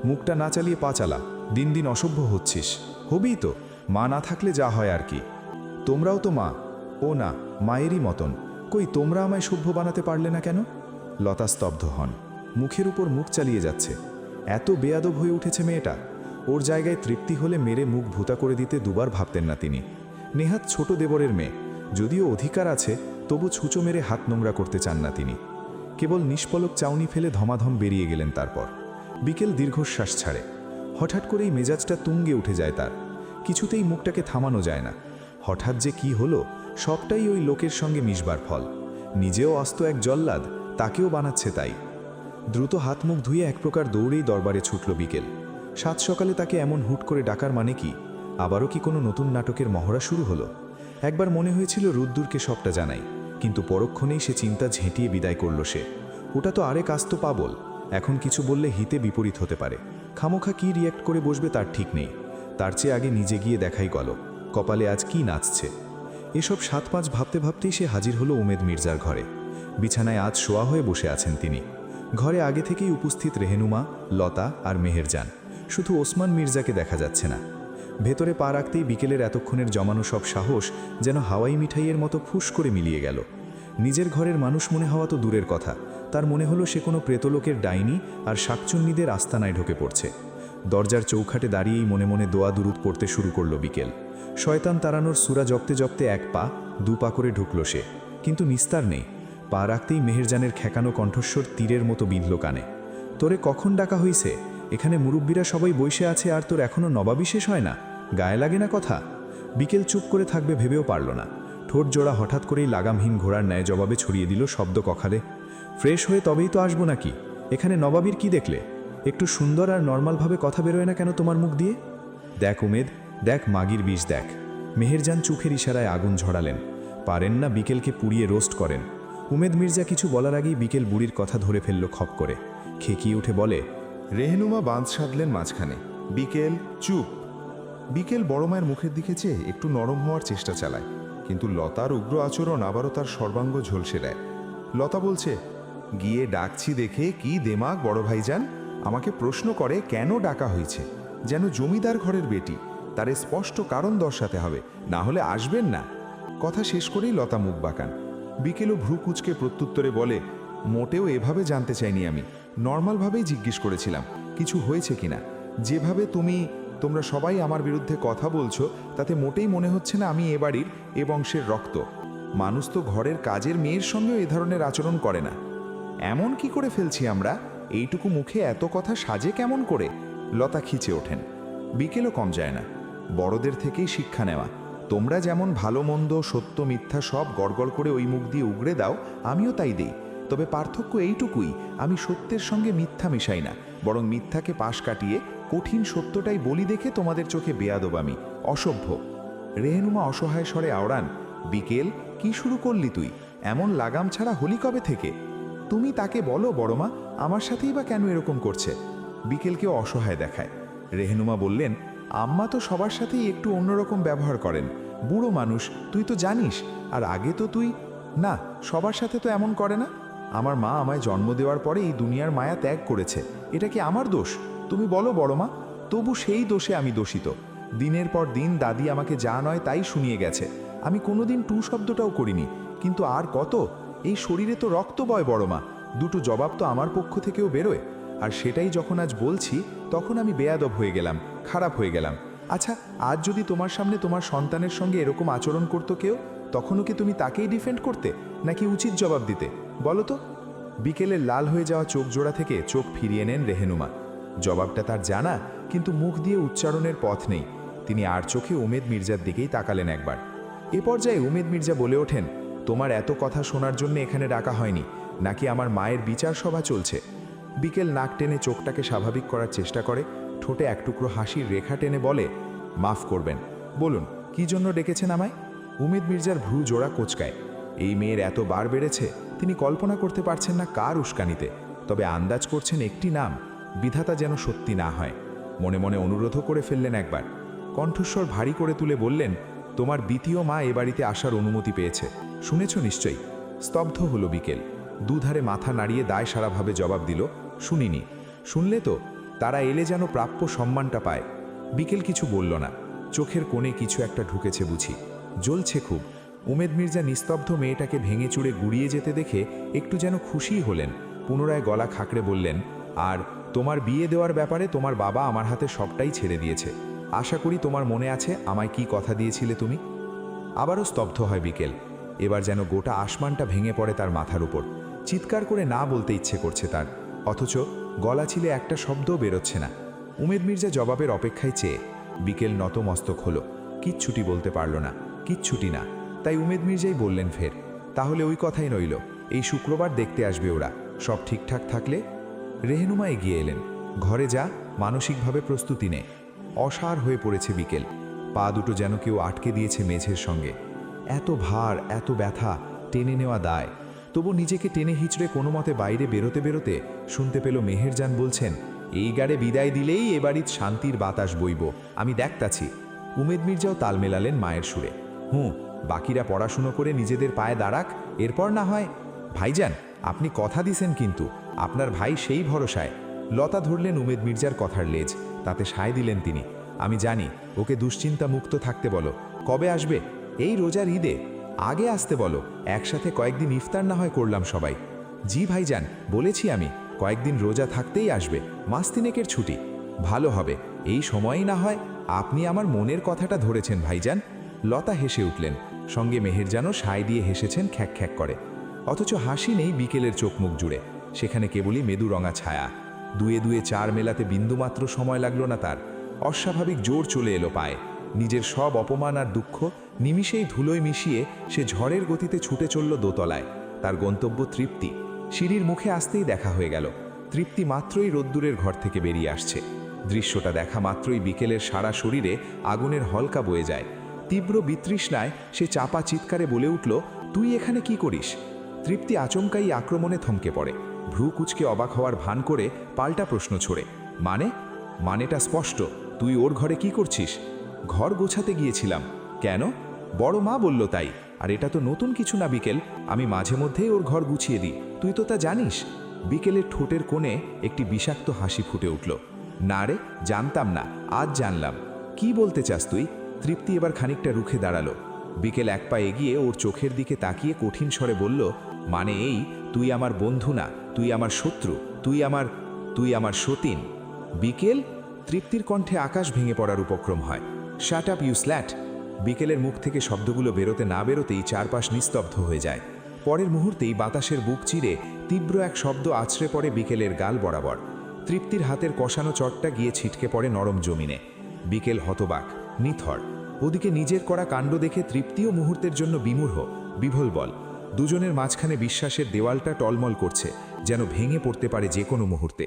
S3: মুখটা না চালিয়ে পা চালা। দিন দিন অসভ্য হচ্ছিস। হবেই তো, মা না থাকলে যা হয় আর কি। তোমরাও তো মা। ও না, মায়েরই মতন। কই তোমরা আমায় সভ্য বানাতে পারলে না কেন? লতা স্তব্ধ হন। মুখের উপর মুখ চালিয়ে যাচ্ছে। এত বেয়াদব হয়ে উঠেছে মেয়েটা। ওর জায়গায় তৃপ্তি হলে মেরে মুখ ভূতা করে দিতে দুবার ভাবতেন না তিনি। নেহাত ছোট দেবরের মেয়ে, যদিও অধিকার আছে, তবু ছুঁচো মেরে হাত নোংরা করতে চান না তিনি। কেবল নিষ্পলক চাউনি ফেলে ধমাধম বেরিয়ে গেলেন। তারপর বিকেল দীর্ঘশ্বাস ছাড়ে। হঠাৎ করেই মেজাজটা তুঙ্গে উঠে যায় তার। কিছুতেই মুখটাকে থামানো যায় না। হঠাৎ যে কি হলো, সবটাই ওই লোকের সঙ্গে মিশবার ফল। নিজেও অস্ত এক জল্লাদ, তাকেও বানাচ্ছে তাই। দ্রুত হাত মুখ ধুয়ে এক প্রকার দৌড়েই দরবারে ছুটল বিকেল। সাত সকালে তাকে এমন হুট করে ডাকার মানে কি? আবারও কি কোনো নতুন নাটকের মহড়া শুরু হলো? একবার মনে হয়েছিল রুদ্দুরকে সবটা জানাই, কিন্তু পরক্ষণেই সে চিন্তা ঝেঁটিয়ে বিদায় করল সে। ওটা তো আরেক আস্ত পাবল। এখন কিছু বললে হিতে বিপরীত হতে পারে। খামোখা কি রিয়্যাক্ট করে বসবে তার ঠিক নেই। তার চেয়ে আগে নিজে গিয়ে দেখাই গেল কপালে আজ কি নাচছে। এসব 7-5 ভাবতে ভাবতেই সে হাজির হলো উমেদ মির্জার ঘরে। বিছানায় আজ শোয়া হয়ে বসে আছেন তিনি। ঘরে আগে থেকেই উপস্থিত রেহেনুমা, লতা আর মেহেরজান। শুধু ওসমান মির্জাকে দেখা যাচ্ছে না। ভেতরে পা রাখতেই বিকেলের এতক্ষণের জমানো সব সাহস যেন হাওয়াই মিঠাইয়ের মতো ফুস করে মিলিয়ে গেল। নিজের ঘরের মানুষ মনে হওয়া তো দূরের কথা, তার মনে হলো সে কোনো প্রেতলোকের ডাইনি আর শাকচুন্নিদের আস্তানায় ঢুকে পড়ছে। দরজার চৌখাটে দাঁড়িয়েই মনে মনে দোয়া দুরুদ পড়তে শুরু করলো বিকেল। শয়তান তাড়ানোর সূরা জপতে জপতে 1 পা 2 পা করে ঢুকল সে, কিন্তু নিস্তার নেই। পা রাখতেই মেহেরজানের খ্যাকানো কণ্ঠস্বর তীরের মতো বিঁধল কানে। তোরে কখন ডাকা হইছে? এখানে মুরব্বীরা সবাই বসে আছে আর তোর এখনো নবাবি শেষ হয় না? গায়ে লাগে না কথা? বিকেল চুপ করে থাকবে ভেবেও পারল না। ঠোঁট জোড়া হঠাৎ করেই লাগামহীন ঘোড়ার ন্যায় জবাবে ছড়িয়ে দিল শব্দ কখালে, ফ্রেশ হয়ে তবেই তো আসবো নাকি? এখানে নবাবির কি দেখলে? একটু সুন্দর আর নর্মালভাবে কথা বেরোয় না কেন তোমার মুখ দিয়ে? দেখ উমেদ, দেখ মাগির বিষ দেখ। মেহেরজান চোখের ইশারায় আগুন ঝরালেন। পারেন না বিকেলকে পুড়িয়ে রোস্ট করেন। উমেদ মির্জা কিছু বলার আগেই বিকেল বুড়ির কথা ধরে ফেলল খপ করে। খেকিয়ে উঠে বলে, রেহনুমা বাঁধ সাধলেন মাঝখানে। বিকেল চুপ। বিকেল বড় মায়ের মুখের দিকে চেয়ে একটু নরম হওয়ার চেষ্টা চালায়, কিন্তু লতার উগ্র আচরণ আবারও তার সর্বাঙ্গ ঝলসে দেয়। লতা বলছে, গিয়ে ডাকছি দেখে কি দেমাগ বড় ভাইজান? আমাকে প্রশ্ন করে কেন ডাকা হয়েছে, যেন জমিদার ঘরের বেটি। তার স্পষ্ট কারণ দর্শাতে হবে, না হলে আসবেন না। কথা শেষ করেই লতা মুখ বাঁকান। বিকেলও ভ্রু কুচকে প্রত্যুত্তরে বলে, মোটেও এভাবে জানতে চাইনি আমি, নর্মালভাবেই জিজ্ঞেস করেছিলাম কিছু হয়েছে কিনা। যেভাবে তোমরা সবাই আমার বিরুদ্ধে কথা বলছো, তাতে মোটেই মনে হচ্ছে না আমি এ বাড়ির এ বংশের রক্ত। মানুষ তো ঘরের কাজের মেয়ের সঙ্গেও এ ধরনের আচরণ করে না। এমন কি করে ফেলছি আমরা? এইটুকু মুখে এত কথা সাজে কেমন করে? লতা খিচে ওঠেন। বিকেলও কম যায় না। বড়দের থেকেই শিক্ষা নেওয়া। তোমরা যেমন ভালো মন্দ সত্য মিথ্যা সব গড়গড় করে ওই মুখ দিয়ে উগড়ে দাও, আমিও তাই দেই। তবে পার্থক্য এইটুকুই, আমি সত্যের সঙ্গে মিথ্যা মেশাই না, বরং মিথ্যাকে পাশ কাটিয়ে কঠিন সত্যটাই বলি দেখে তোমাদের চোখে বেয়াদব আমি, অসভ্য। রেহেনুমা অসহায় স্বরে আওড়ান, বিকেল কি শুরু করলি তুই? এমন লাগাম ছাড়া হলি কবে থেকে?
S5: তুমি তাকে বলো বড়মা, আমার সাথেই বা কেন এরকম করছে? বিকেলকে অসহায় দেখায়। রেহনুমা বললেন, আম্মা তো সবার সাথেই একটু অন্যরকম ব্যবহার করেন। বুড়ো মানুষ, তুই তো জানিস। আর আগে তো তুই না, সবার সাথে তো এমন করে না। আমার মা আমায় জন্ম দেওয়ার পরে এই দুনিয়ার মায়া ত্যাগ করেছে, এটা কি আমার দোষ? তুমি বলো বড়মা। তবু সেই দোষে আমি দোষিত। দিনের পর দিন দাদি আমাকে যা নয় তাই শুনিয়ে গেছে। আমি কোনোদিন টু শব্দটাও করিনি। কিন্তু আর কত? এই শরীরে তো রক্ত বয় বড়মা, দুটো জবাব তো আমার পক্ষ থেকেও বেরোয়। আর সেটাই যখন আজ বলছি, তখন আমি বেয়াদব হয়ে গেলাম, খারাপ হয়ে গেলাম। আচ্ছা, আজ যদি তোমার সামনে তোমার সন্তানের সঙ্গে এরকম আচরণ করতো কেউ, তখনও কি তুমি তাকেই ডিফেন্ড করতে, নাকি উচিত জবাব দিতে বলো তো? বিকেলের লাল হয়ে যাওয়া চোখ জোড়া থেকে চোখ ফিরিয়ে নেন রেহনুমা। জবাবটা তার জানা, কিন্তু মুখ দিয়ে উচ্চারণের পথ নেই। তিনি আর চোখে উমেদ মির্জার দিকেই তাকালেন একবার। এ পর্যায়ে উমেদ মির্জা বলে ওঠেন, তোমার এত কথা শোনার জন্য এখানে ডাকা হয়নি, নাকি আমার মায়ের বিচার সভা চলছে? বিকেল নাক টেনে চোখটাকে স্বাভাবিক করার চেষ্টা করে, ঠোঁটে এক টুকরো হাসির রেখা টেনে বলে, মাফ করবেন, বলুন কি জন্য ডেকেছেন আমায়? উমেদ মির্জার ভ্রু জোড়া কোচকায়। এই মেয়ের এত বার বেড়েছে, তিনি কল্পনা করতে পারছেন না কার উস্কানিতে, তবে আন্দাজ করছেন একটি নাম, বিধাতা যেন সত্যি না হয়। মনে মনে অনুরোধও করে ফেললেন একবার। কণ্ঠস্বর ভারী করে তুলে বললেন, তোমার দ্বিতীয় মা এ বাড়িতে আসার অনুমতি পেয়েছে, শুনেছ নিশ্চয়ই? স্তব্ধ হলো বিকেল। দুধারে মাথা নাড়িয়ে দায় সারাভাবে জবাব দিল, শুনিনি। শুনলে তো, তারা এলে যেন প্রাপ্য সম্মানটা পায়। বিকেল কিছু বলল না, চোখের কোণে কিছু একটা ঢুকেছে বুঝি, জ্বলছে খুব। উমেদ মির্জা নিস্তব্ধ মেয়েটাকে ভেঙে চুড়ে গুড়িয়ে যেতে দেখে একটু যেন খুশিই হলেন। পুনরায় গলা খাকড়ে বললেন, আর তোমার বিয়ে দেওয়ার ব্যাপারে তোমার বাবা আমার হাতে সবটাই ছেড়ে দিয়েছে। আশা করি তোমার মনে আছে আমায় কি কথা দিয়েছিলে তুমি? আবারও স্তব্ধ হয় বিকেল। এবার যেন গোটা আসমানটা ভেঙে পড়ে তার মাথার উপর। চিৎকার করে না বলতে ইচ্ছে করছে তার, অথচ গলা ছিলে একটা শব্দও বেরোচ্ছে না। উমেদ মির্জা জবাবের অপেক্ষায় চেয়ে। বিকেল নত মস্তক হলো, কিচ্ছুটি বলতে পারল না, কিচ্ছুটি না। তাই উমেদ মির্জাই বললেন ফের, তাহলে ওই কথাই রইল, এই শুক্রবার দেখতে আসবে ওরা, সব ঠিকঠাক থাকলে। রেহনুমা এগিয়ে এলেন, ঘরে যা, মানসিকভাবে প্রস্তুতি নে। অসাড় হয়ে পড়েছে বিকেল, পা দুটো যেন কেউ আটকে দিয়েছে মেঝের সঙ্গে। এত ভার, এত ব্যথা, টেনে নেওয়া দায়। তবু নিজেকে টেনে হিচড়ে কোনো মতে বাইরে বেরোতে বেরোতে শুনতে পেল মেহেরজান বলছেন, এই গাড়ে বিদায় দিলেই এ বাড়ির শান্তির বাতাস বইব, আমি দেখতাছি। উমেদ মির্জাও তাল মেলালেন মায়ের সুরে, বাকিরা পড়াশুনো করে নিজেদের পায়ে দাঁড়াক, এরপর না হয়। ভাইজান, আপনি কথা দিছেন, কিন্তু আপনার ভাই সেই ভরসায়। লতা ধরলেন উমেদ মির্জার কথার লেজ, তাতে সায় দিলেন তিনি, আমি জানি, ওকে দুশ্চিন্তা মুক্ত থাকতে বলো। কবে আসবে? এই রোজার ঈদে। আগে আসতে বলো, একসাথে কয়েকদিন ইফতার না হয় করলাম সবাই। জি ভাইজান, বলেছি আমি, কয়েকদিন রোজা থাকতেই আসবে, মাস তিনেকের ছুটি। ভালো হবে, এই সময়ই না হয়। আপনি আমার মনের কথাটা ধরেছেন ভাইজান। লতা হেসে উঠলেন, সঙ্গে মেহেরজানও সায় দিয়ে হেসেছেন খ্যাক খ্যাক করে। অথচ হাসি নেই বিকেলের চোখ মুখ জুড়ে, সেখানে কেবলই মেদু রঙা ছায়া। দুয়ে দুয়ে চার মেলাতে বিন্দুমাত্র সময় লাগলো না তার। অস্বাভাবিক জোর চলে এলো পায়ে। নিজের সব অপমান আর দুঃখ নিমিষেই ধুলোয় মিশিয়ে সে ঝড়ের গতিতে ছুটে চলল দোতলায়। তার গন্তব্য তৃপ্তি। সিঁড়ির মুখে আসতেই দেখা হয়ে গেল, তৃপ্তি মাত্রই রোদ্দুরের ঘর থেকে বেরিয়ে আসছে। দৃশ্যটা দেখা মাত্রই বিকেলের সারা শরীরে আগুনের হলকা বয়ে যায়। তীব্র বিতৃষ্ণায় সে চাপা চিৎকারে বলে উঠল, তুই এখানে কি করিস? তৃপ্তি আচমকাই আক্রমণে থমকে পড়ে, ভ্রু কুচকে অবাক হওয়ার ভান করে পাল্টা প্রশ্ন ছড়ে, মানেটা স্পষ্ট, তুই ওর ঘরে কি করছিস? ঘর গোছাতে গিয়েছিলাম। কেন? বড় মা বলল তাই। আর এটা তো নতুন কিছু না বিকেল, আমি মাঝে মধ্যেই ওর ঘর গুছিয়ে দিই, তুই তো তা জানিস। বিকেলের ঠোঁটের কোণে একটি বিষাক্ত হাসি ফুটে উঠল। না রে, জানতাম না, আজ জানলাম। কি বলতে চাস তুই? তৃপ্তি এবার খানিকটা রুখে দাঁড়ালো। বিকেল এক পা এগিয়ে ওর চোখের দিকে তাকিয়ে কঠিন স্বরে বলল, মানে এই, তুই আমার বন্ধু না, তুই আমার শত্রু, তুই আমার সতীন। বিকেল? তৃপ্তির কণ্ঠে আকাশ ভেঙে পড়ার উপক্রম হয়। Shut up you slut! বিকেলের মুখ থেকে শব্দগুলো বেরোতে না বেরোতেই চারপাশ নিস্তব্ধ হয়ে যায়। পরের মুহূর্তেই বাতাসের বুক চিরে তীব্র এক শব্দ আছড়ে পড়ে বিকেলের গাল বরাবর। তৃপ্তির হাতের কষানো চটটা গিয়ে ছিটকে পড়ে নরম জমিনে। বিকেল হতবাক, নিথর। ওদিকে নিজের করা কাণ্ড দেখে তৃপ্তিও মুহূর্তের জন্য বিমূঢ়, বিভোলবল। দুজনের মাঝখানে বিশ্বাসের দেওয়ালটা টলমল করছে, যেন ভেঙে পড়তে পারে যে কোনো মুহূর্তে।